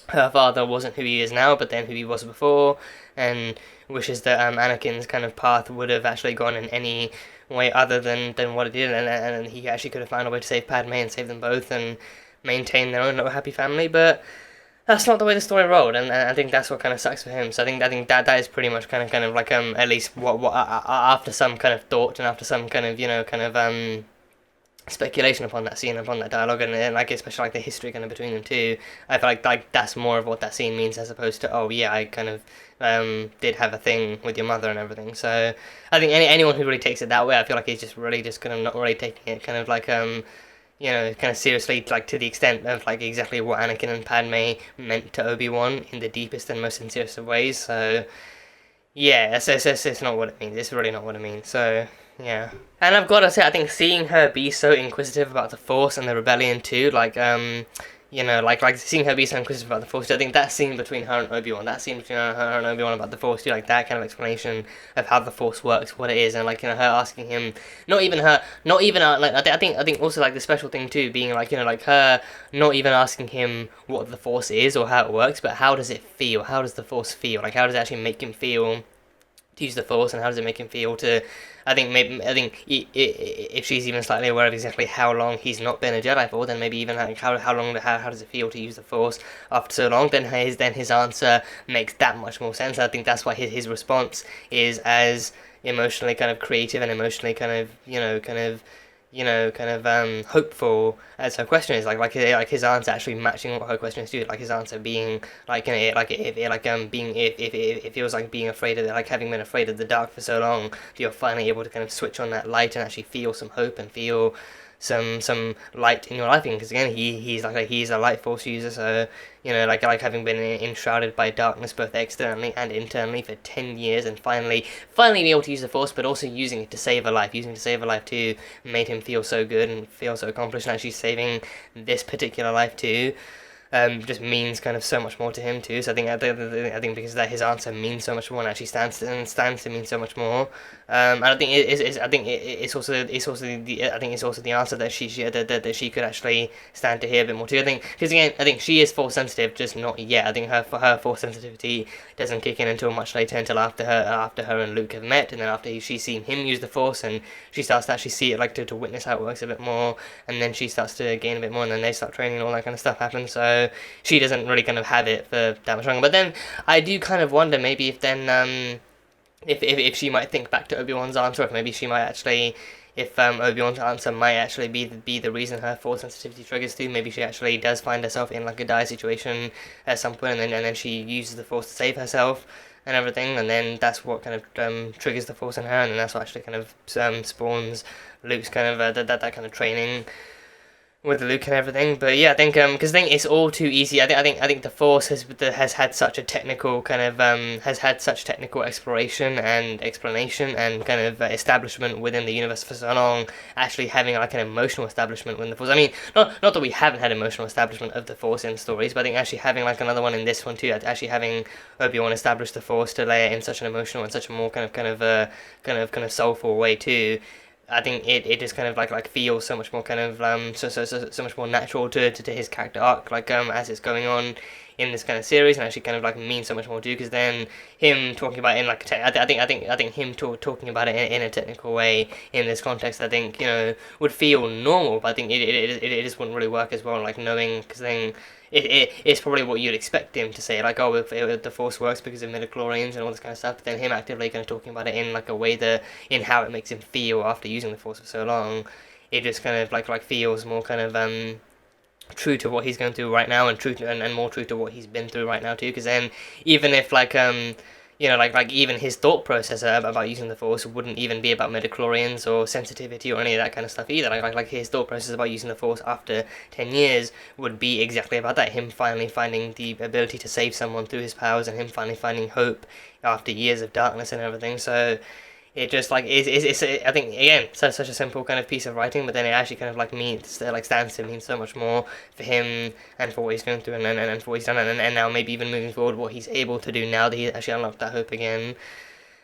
A: her father wasn't who he is now, but then who he was before, and wishes that Anakin's kind of path would have actually gone in any way other than what it did, and he actually could have found a way to save Padme and save them both and maintain their own little happy family, but that's not the way the story rolled, and I think that's what kind of sucks for him. So I think that is pretty much kind of like at least what after some kind of thought and after some kind of, you know, kind of speculation upon that scene, upon that dialogue, and like especially like the history kind of between them two, I feel like that's more of what that scene means as opposed to, oh yeah, I kind of did have a thing with your mother and everything. So I think anyone who really takes it that way, I feel like he's just really just kind of not really taking it kind of like you know, kind of seriously, like to the extent of like exactly what Anakin and Padme meant to Obi-Wan in the deepest and most sincerest of ways. So yeah, it's not what it means. It's really not what it means. So yeah, and I've got to say, I think seeing her be so inquisitive about the Force and the rebellion too, like you know, like seeing her be so inquisitive about the Force, I think that scene between her and Obi-Wan, that scene between her and Obi-Wan about the Force too, like that kind of explanation of how the Force works, what it is, and like, you know, her asking him, not even like I think also like the special thing too being like, you know, like her not even asking him what the Force is or how it works, but how does it feel? How does the Force feel? Like how does it actually make him feel to use the Force, and how does it make him feel to? I think if she's even slightly aware of exactly how long he's not been a Jedi for, then maybe even like how does it feel to use the Force after so long? Then his answer makes that much more sense. I think that's why his response is as emotionally kind of creative and emotionally kind of hopeful as her question is, like his answer actually matching what her question is too, like his answer being like, you know, like if it was like being afraid of it, like having been afraid of the dark for so long, you're finally able to kind of switch on that light and actually feel some hope and feel some light in your life, because again he's a light Force user, so you know, like having been enshrouded by darkness both externally and internally for 10 years, and finally be able to use the Force, but also using it to save a life, too, made him feel so good and feel so accomplished, and actually saving this particular life too just means kind of so much more to him too. So I think because that his answer means so much more and actually stands to mean so much more. And I think it's also the answer that she could actually stand to hear a bit more too. I think because again, I think she is Force sensitive, just not yet. I think her Force sensitivity doesn't kick in until much later, until after her and Luke have met, and then after she's seen him use the Force, and she starts to actually see it, like to witness how it works a bit more, and then she starts to gain a bit more, and then they start training and all that kind of stuff happens. So she doesn't really kind of have it for that much longer. But then I do kind of wonder maybe if then if she might think back to Obi-Wan's answer, if maybe she might actually, if Obi-Wan's answer might actually be the reason her Force sensitivity triggers too. Maybe she actually does find herself in like a dire situation at some point, and then she uses the Force to save herself and everything, and then that's what kind of triggers the Force in her, and then that's what actually kind of spawns Luke's kind of that kind of training with Luke and everything. But yeah, I think because I think it's all too easy. I think the Force has had such a technical kind of has had such technical exploration and explanation and kind of establishment within the universe for so long. Actually having like an emotional establishment within the Force. I mean, not that we haven't had emotional establishment of the Force in stories, but I think actually having like another one in this one too. Actually having Obi-Wan establish the Force to lay it in such an emotional and such a more kind of soulful way too. I think it just kind of like feels so much more kind of so much more natural to his character arc, like as it's going on in this kind of series, and actually kind of like means so much more too, because then him talking about it in like I think him talking about it in a technical way in this context, I think, you know, would feel normal, but I think it just wouldn't really work as well, like knowing, because then it's probably what you'd expect him to say, like, oh, if the Force works because of midichlorians and all this kind of stuff, but then him actively kind of talking about it in like a way that, in how it makes him feel after using the Force for so long, it just kind of like feels more kind of true to what he's going through right now, and true to, and more true to what he's been through right now too, because then even if like you know, like even his thought process about using the Force wouldn't even be about midichlorians or sensitivity or any of that kind of stuff either. Like his thought process about using the Force after 10 years would be exactly about that. Him finally finding the ability to save someone through his powers, and him finally finding hope after years of darkness and everything. So it just like is I think again such a simple kind of piece of writing, but then it actually kind of like means like stands to mean so much more for him and for what he's going through and for what he's done and now maybe even moving forward what he's able to do now that he actually unlocked that hope again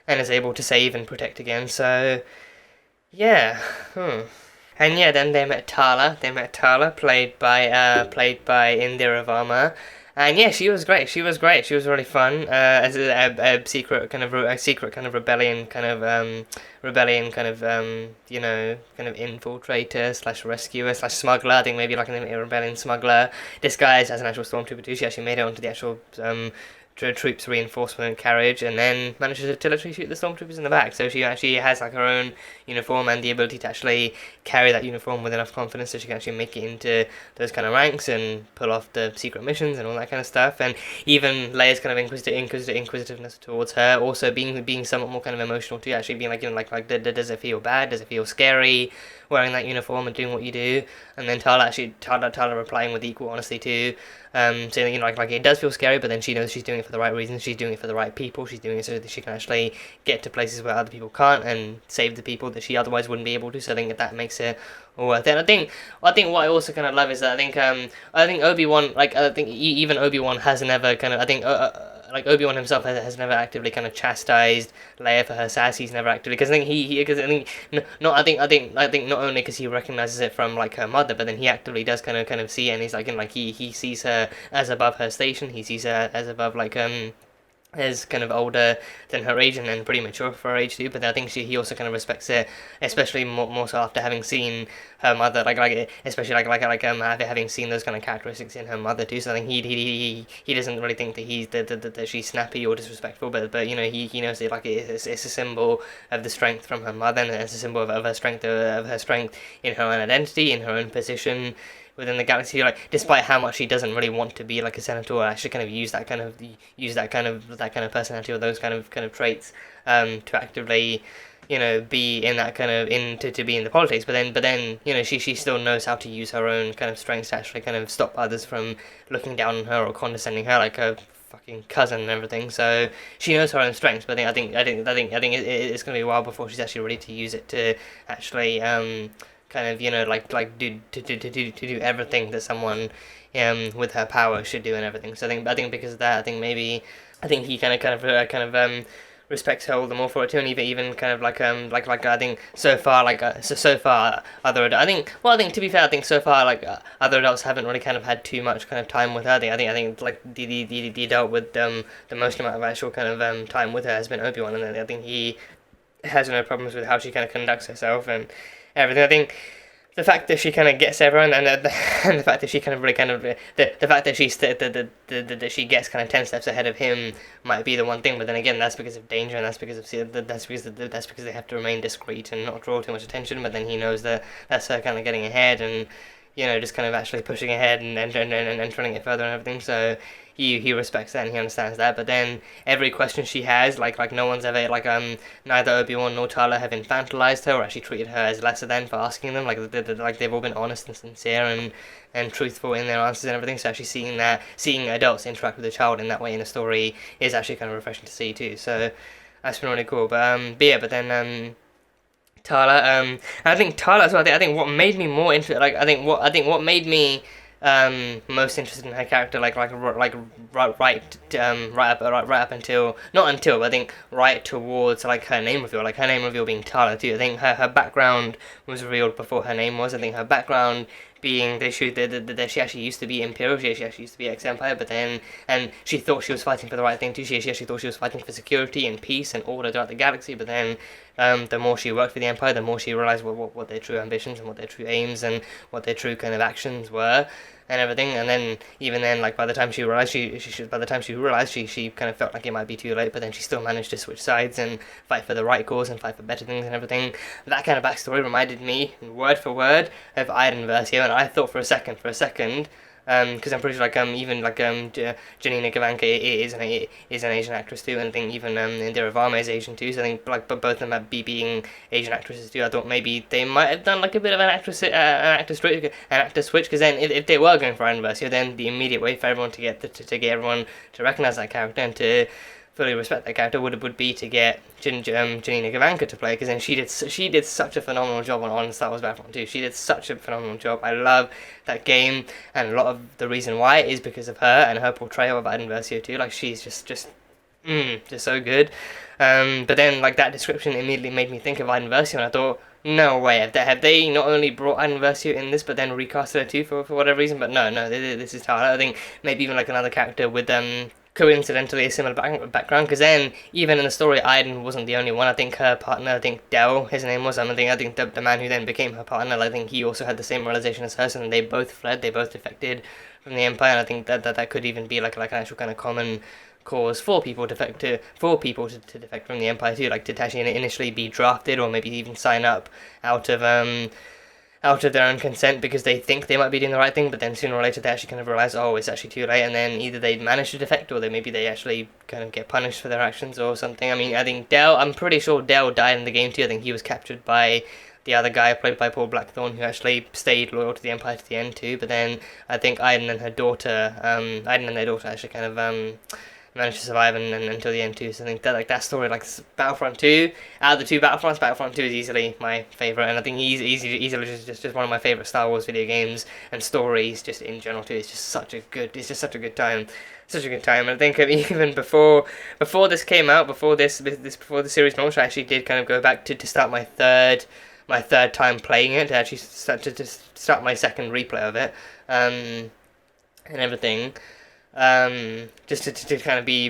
A: and is able to save and protect again. So yeah. And yeah, then they met Tala. Played by Indira Varma. And yeah, she was great. She was really fun. As a secret kind of rebellion kind of infiltrator slash rescuer slash smuggler. I think maybe like a rebellion smuggler disguised as an actual stormtrooper too. She actually made it onto the actual troops reinforcement carriage and then manages to literally shoot the stormtroopers in the back. So she actually has like her own uniform and the ability to actually carry that uniform with enough confidence so she can actually make it into those kind of ranks and pull off the secret missions and all that kind of stuff. And even Leia's kind of inquisitiveness towards her also being somewhat more kind of emotional too, actually being like does it feel bad, does it feel scary wearing that uniform and doing what you do? And then Tala replying with equal honesty too, saying like it does feel scary, but then she knows she's doing it for the right reasons, she's doing it for the right people, she's doing it so that she can actually get to places where other people can't and save the people that she otherwise wouldn't be able to. So I think that makes it all worth it. And I think what I also kind of love is that I think Obi-Wan, even Obi-Wan has never kind of like Obi-Wan himself has never actively kind of chastised Leia for her sass. He's never actively, because I think not only because he recognizes it from like her mother, but then he actively does kind of see it, and he's like he sees her as above her station. He sees her as above as kind of older than her age and pretty mature for her age too. But I think he also kind of respects it, especially more so after having seen her mother, especially having seen those kind of characteristics in her mother too. So I think he doesn't really think that she's snappy or disrespectful, but he knows that it's a symbol of the strength from her mother, and it's a symbol of her strength in her own identity, in her own position within the galaxy. Like, despite how much he doesn't really want to be like a senator, or actually kind of use that kind of personality or those kind of traits to actively be in that kind of to be in the politics. But then she still knows how to use her own kind of strengths to actually kind of stop others from looking down on her or condescending her like her fucking cousin and everything. So she knows her own strengths, but I think it's gonna be a while before she's actually ready to use it to actually kind of do everything that someone with her power should do and everything. So I think because of that, I think he kind of respects her all the more for it too, and even kind of I think so far other to be fair, I think so far other adults haven't really kind of had too much kind of time with her. I think the adult with the most amount of actual kind of time with her has been Obi-Wan, and I think he has no problems with how she kind of conducts herself and everything. I think the fact that she kind of gets everyone, and the fact that she kind of really kind of the fact that that she gets kind of 10 steps ahead of him might be the one thing. But then again, that's because of danger, and that's because they have to remain discreet and not draw too much attention. But then he knows that that's her kind of getting ahead and just kind of actually pushing ahead and trying to get further and everything. So he respects that and he understands that. But then every question she has, like no one's ever neither Obi-Wan nor Tala have infantilized her or actually treated her as lesser than for asking them. They've all been honest and sincere and truthful in their answers and everything. So actually seeing adults interact with a child in that way in a story is actually kind of refreshing to see too. So that's been really cool. But then Tala, I think Tala as well. I think what made me more interested, what made me most interested in her character, right up until, not until, but I think right towards her name reveal being Tala too. I think her background was revealed before her name was. I think her background being that she actually used to be Imperial, she actually used to be ex-Empire, but then, and she thought she was fighting for the right thing too. She actually thought she was fighting for security and peace and order throughout the galaxy, but then the more she worked for the Empire, the more she realized what their true ambitions and what their true aims and what their true kind of actions were and everything. And then even then, by the time she realized she kind of felt like it might be too late, but then she still managed to switch sides and fight for the right cause and fight for better things and everything. That kind of backstory reminded me word for word of Iden Versio, and I thought for a second because I'm pretty sure Janina Gavankar is an Asian actress too, and I think even Indira Varma is Asian too. So I think both of them being Asian actresses too. I thought maybe they might have done a bit of an actor switch, because then if they were going for Iden Versio, then the immediate way for everyone to get everyone to recognize that character and to fully respect that character would be to get Janina Gavankar to play, because then she did such a phenomenal job on Star Wars Battlefront 2. She did such a phenomenal job. I love that game, and a lot of the reason why is because of her and her portrayal of Iden Versio too. Like, she's just so good. But then, like, that description immediately made me think of Iden Versio, and I thought, no way, have they not only brought Iden Versio in this, but then recasted her too for whatever reason? But no, this is Tyler. I think maybe even like another character with coincidentally a similar background, because then even in the story, Iden wasn't the only one. I think her partner, I think Del, his name was, I think the man who then became her partner, I think he also had the same realization as her, so they both fled, they both defected from the Empire, and I think that could even be like an actual kind of common cause for people to defect from the Empire too, like to actually initially be drafted or maybe even sign up out of their own consent because they think they might be doing the right thing, but then sooner or later they actually kind of realize, oh, it's actually too late, and then either they manage to defect or they actually kind of get punished for their actions or something. I mean, I think I'm pretty sure Del died in the game too. I think he was captured by the other guy played by Paul Blackthorne, who actually stayed loyal to the Empire to the end too. But then I think Iden and their daughter actually kind of managed to survive and until the end too. So I think that that story, like Battlefront 2, out of the two Battlefronts, Battlefront 2 is easily my favourite, and I think easily just one of my favourite Star Wars video games and stories just in general too. It's just such a good time. Such a good time. And I think even before this came out, before the series launched, I actually did kind of go back to start my third time playing it, to actually start my second replay of it, and everything. Just to kind of be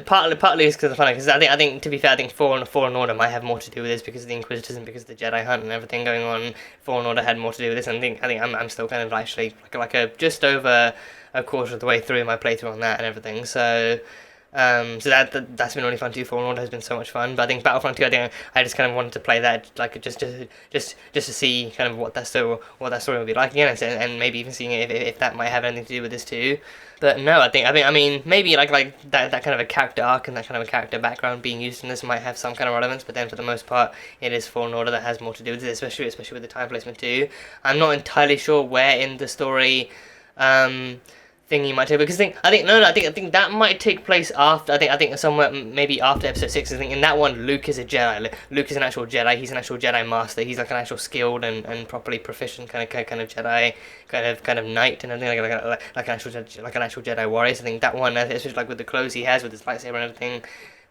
A: partly it's because of fun, because I think to be fair, I think Fallen Order might have more to do with this because of the Inquisitors and because of the Jedi hunt and everything going on. Fallen Order had more to do with this, and I think I'm still kind of actually like a just over a quarter of the way through my playthrough on that and everything. So that's been really fun too. Fallen Order has been so much fun, but I think Battlefront 2, I just kind of wanted to play that, like just to see kind of what that story would be like again, and maybe even seeing if that might have anything to do with this too. But no, I mean maybe like that kind of a character arc and that kind of a character background being used in this might have some kind of relevance, but then for the most part it is Fallen Order that has more to do with it, especially with the time placement too. I'm not entirely sure where in the story thing you might take, because I think that might take place after, I think somewhere maybe after episode 6. I think in that one Luke is a Jedi. Luke is an actual Jedi. He's an actual Jedi master. He's like an actual skilled and properly proficient kind of Jedi, kind of knight and everything, like an actual Jedi warrior. So I think that one, especially like with the clothes he has with his lightsaber and everything,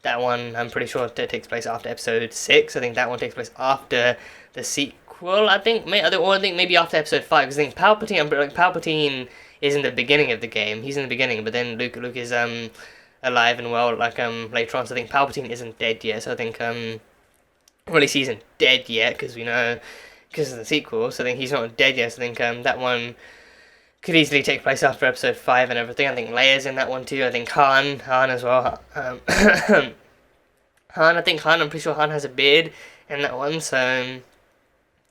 A: that one I'm pretty sure takes place after episode 6. I think that one takes place after the sequel. I think maybe after episode 5, because I think Palpatine is in the beginning of the game. He's in the beginning, but then Luke is alive and well later on. So I think Palpatine isn't dead yet. So I think well, at least he isn't dead yet, because we know because of the sequel. So I think he's not dead yet. So I think that one could easily take place after episode 5 and everything. I think Leia's in that one too. I think Han as well. Han, I'm pretty sure Han has a beard in that one. So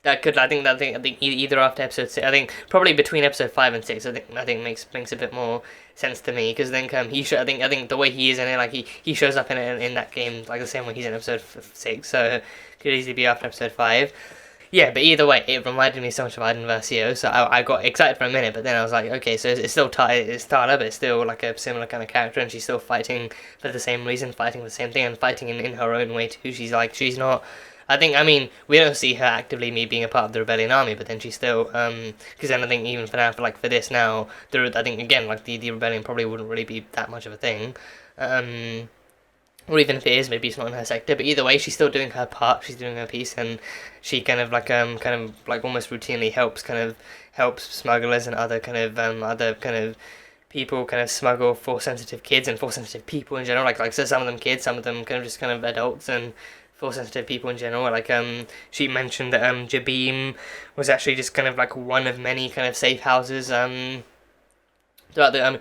A: I think either after episode 6. I think probably between episode 5 and 6. I think makes a bit more sense to me, because then I think the way he is in it, like he shows up in that game like the same way he's in episode 6. So it could easily be after episode 5. Yeah, but either way, it reminded me so much of Iden Versio, so I got excited for a minute, but then I was like, okay, so it's still Tyler, but it's still like a similar kind of character, and she's still fighting for the same reason, fighting the same thing, and fighting in her own way too. She's not. I mean, we don't see her actively being a part of the rebellion army, but then she's still, because then I think even for now, for this now, I think again, like the rebellion probably wouldn't really be that much of a thing, or even if it is, maybe it's not in her sector, but either way, she's still doing her part, she's doing her piece, and she kind of almost routinely helps smugglers and other people kind of smuggle Force-sensitive kids and Force-sensitive people in general, so some of them kids, some of them kind of just kind of adults, and Force-sensitive people in general. She mentioned that Jabeam was actually just kind of like one of many kind of safe houses throughout the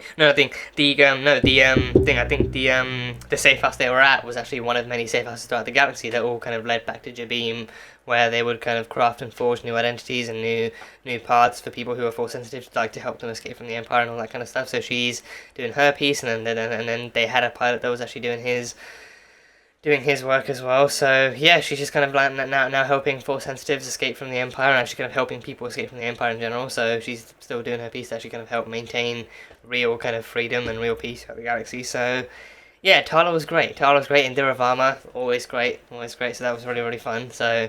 A: the safe house they were at was actually one of many safe houses throughout the galaxy that all kind of led back to Jabeam, where they would kind of craft and forge new identities and new parts for people who are Force-sensitive, to help them escape from the Empire and all that kind of stuff. So she's doing her piece, and then they had a pilot that was actually doing his work as well. So yeah, she's just kind of like now helping Force-sensitives escape from the Empire, and actually kind of helping people escape from the Empire in general. So she's still doing her piece to actually kind of help maintain real kind of freedom and real peace throughout the galaxy. So yeah, Tala was great. Tala was great, and Diravama, always great, always great. So that was really, really fun. So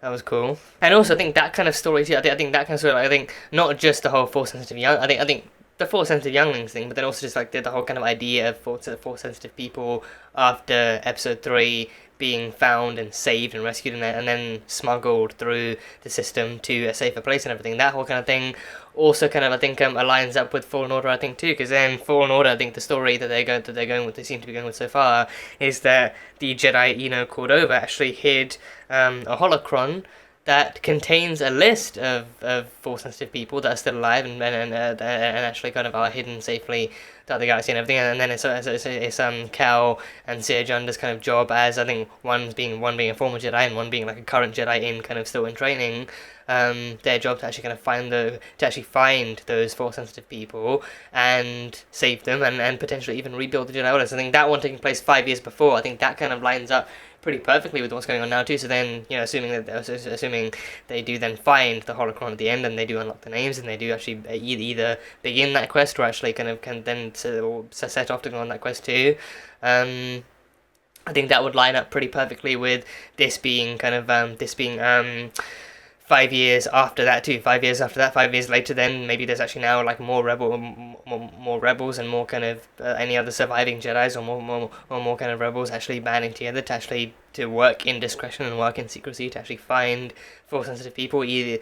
A: that was cool. And also, I think that kind of story too. I think that kind of story. Like, I think not just the whole force sensitive young. I think the force sensitive younglings thing, but then also just like the whole kind of idea of force sensitive people after episode 3 being found and saved and rescued and then smuggled through the system to a safer place and everything. That whole kind of thing also kind of I think aligns up with Fallen Order I think too, because then Fallen Order I think the story that they're going with, they seem to be going with so far, is that the Jedi Cordova actually hid a holocron that contains a list of force sensitive people that are still alive and actually kind of are hidden safely throughout the galaxy and everything. And then it's Cal and Seer Junda's kind of job, as I think one being a former Jedi and one being like a current Jedi in kind of still in training. Their job to actually kind of find those force sensitive people and save them and potentially even rebuild the Jedi Order. So I think that one taking place 5 years before, I think that kind of lines up pretty perfectly with what's going on now too. So then, assuming they do then find the holocron at the end and they do unlock the names and they do actually either begin that quest or actually kind of can then set off to go on that quest too. I think that would line up pretty perfectly with this being 5 years after that too. 5 years after that, 5 years later, then maybe there's actually now like more rebels and more kind of any other surviving Jedi's or more kind of rebels actually banding together to work in discretion and work in secrecy to actually find force sensitive people, either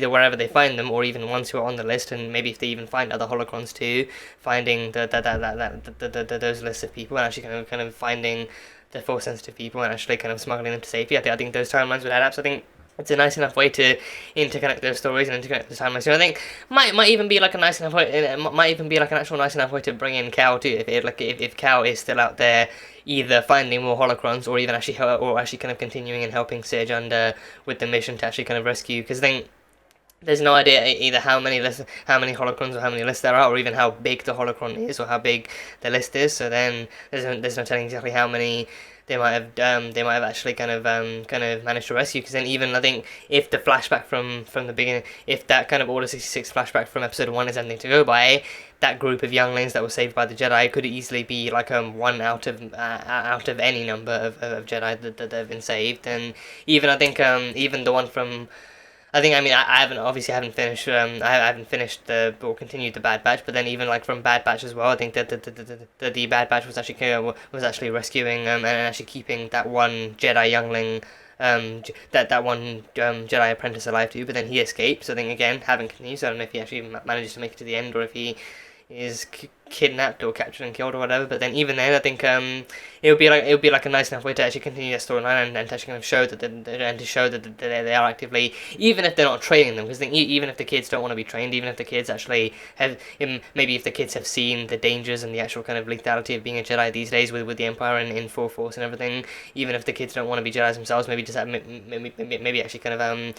A: wherever they find them or even ones who are on the list, and maybe if they even find other holocrons too, finding those lists of people and actually kind of finding the force sensitive people and actually kind of smuggling them to safety. I think those timelines would add up. So I think it's a nice enough way to interconnect those stories and interconnect those timelines. So I think might even be like a nice enough way. It might even be like an actual nice enough way to bring in Cal too. If Cal is still out there, either finding more holocrons or even actually kind of continuing and helping Seer Junda with the mission to actually kind of rescue. Because I think there's no idea either how many holocrons or how many lists there are, or even how big the holocron is or how big the list is. So then there's no telling exactly how many they might have actually kind of managed to rescue. Because then even I think if the flashback from the beginning, if that kind of Order 66 flashback from episode 1 is anything to go by, that group of younglings that were saved by the Jedi could easily be like one out of any number of Jedi that have been saved. And even I think even the one from I haven't finished or continued the Bad Batch, but then even like from Bad Batch as well, I think that the Bad Batch was actually rescuing and actually keeping that one Jedi youngling, that one Jedi apprentice alive too, but then he escaped. So I think again, haven't continued. So I don't know if he actually manages to make it to the end or if he is kidnapped or captured and killed or whatever. But then even then, I think it would be like a nice enough way to actually continue their storyline and to actually kind of show that they are actively, even if they're not training them, because even if the kids don't want to be trained, even if the kids actually have maybe if the kids have seen the dangers and the actual kind of lethality of being a Jedi these days with the Empire and in full force and everything, even if the kids don't want to be Jedis themselves, maybe just have, maybe actually kind of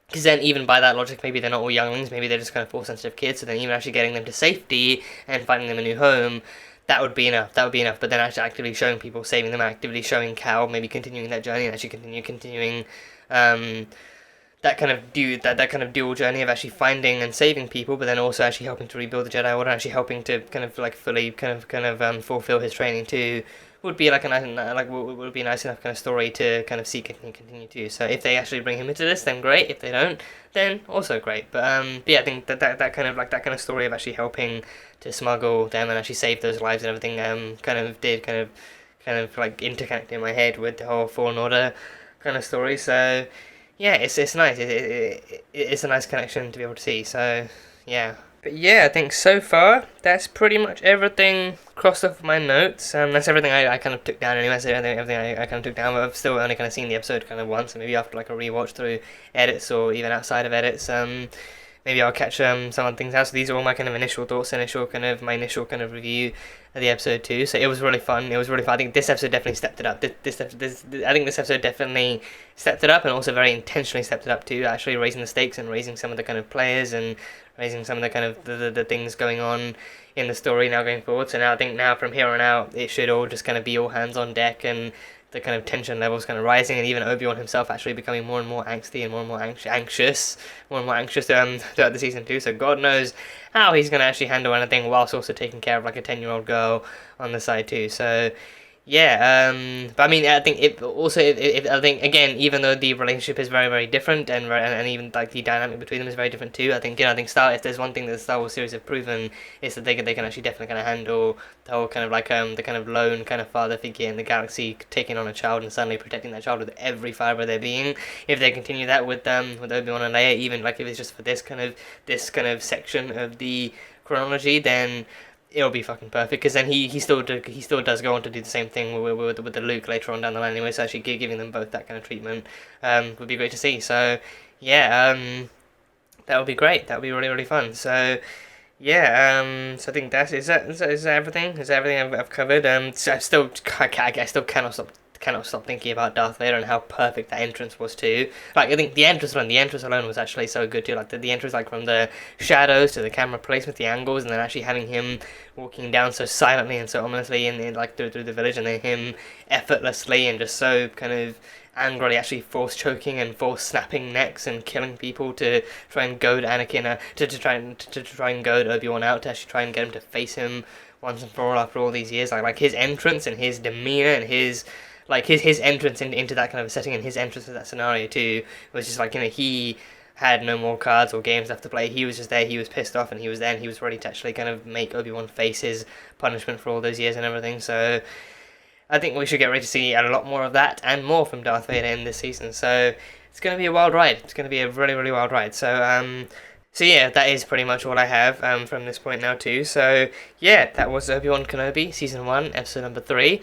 A: because then even by that logic, maybe they're not all younglings, maybe they're just kind of force-sensitive kids, so then even actually getting them to safety and finding them a new home, that would be enough. But then actually actively showing people, saving them, actively showing Cal, maybe continuing that journey and actually continuing that kind of dual journey of actually finding and saving people, but then also actually helping to rebuild the Jedi Order, actually helping to kind of like fully fulfill his training too. Would be like would be a nice enough kind of story to kind of see continue to. So if they actually bring him into this, then great. If they don't, then also great. But yeah, I think that kind of story of actually helping to smuggle them and actually save those lives and everything kind of like interconnect in my head with the whole Fallen Order kind of story. So yeah, it's nice. It's a nice connection to be able to see. So yeah. But yeah, I think so far that's pretty much everything crossed off my notes. That's everything I kind of took down anyway. So everything I kind of took down, but I've still only kind of seen the episode kind of once, and maybe after like a rewatch through edits or even outside of edits, maybe I'll catch some other things out. So these are all my kind of initial thoughts, my initial kind of review of the episode too. So it was really fun. I think this episode definitely stepped it up. I think this episode definitely stepped it up, and also very intentionally stepped it up too. Actually raising the stakes and raising some of the kind of players and raising some of the kind of the things going on in the story now going forward. So now I think from here on out it should all just kind of be all hands on deck and kind of tension levels kind of rising, and even Obi-Wan himself actually becoming more and more angsty and more anxious throughout the season too. So God knows how he's gonna actually handle anything whilst also taking care of like a 10-year-old girl on the side too. So yeah, but I mean, I think I think again, even though the relationship is very, very different, and even like the dynamic between them is very different too. I think if there's one thing that the Star Wars series have proven, is that they can actually definitely kind of handle the whole kind of like the kind of lone kind of father figure in the galaxy taking on a child and suddenly protecting that child with every fiber of their being. If they continue that with Obi-Wan and Leia, even like if it's just for this kind of section of the chronology, then it'll be fucking perfect, because then he still does go on to do the same thing with the Luke later on down the line anyway, so actually giving them both that kind of treatment would be great to see. So yeah, that would be great. That would be really, really fun. So yeah, so I think is that everything? Is that everything I've covered? So I still cannot stop thinking about Darth Vader and how perfect that entrance was too. Like, I think the entrance alone was actually so good too. Like the entrance, like from the shadows to the camera placement, the angles, and then actually having him walking down so silently and so ominously in like through the village, and then him effortlessly and just so kind of angrily actually force choking and force snapping necks and killing people to try and goad Anakin to try and goad Obi-Wan out, to actually try and get him to face him once and for all after all these years. Like his entrance and his demeanor and his entrance into that kind of setting, and his entrance to that scenario too, was just like, he had no more cards or games left to play. He was just there, he was pissed off, and he was there, and he was ready to actually kind of make Obi-Wan face his punishment for all those years and everything. So I think we should get ready to see a lot more of that and more from Darth Vader in this season. So it's going to be a wild ride. It's going to be a really, really wild ride. So yeah, that is pretty much all I have from this point now too. So yeah, that was Obi-Wan Kenobi, Season 1, Episode number 3.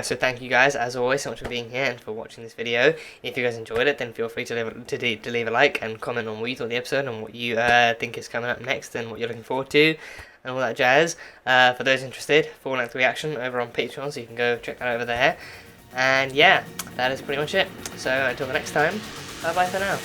A: So thank you guys, as always, so much for being here and for watching this video. If you guys enjoyed it, then feel free to leave a like and comment on what you thought of the episode and what you think is coming up next and what you're looking forward to and all that jazz. For those interested, full-length reaction over on Patreon, so you can go check that over there. And yeah, that is pretty much it. So until the next time, bye-bye for now.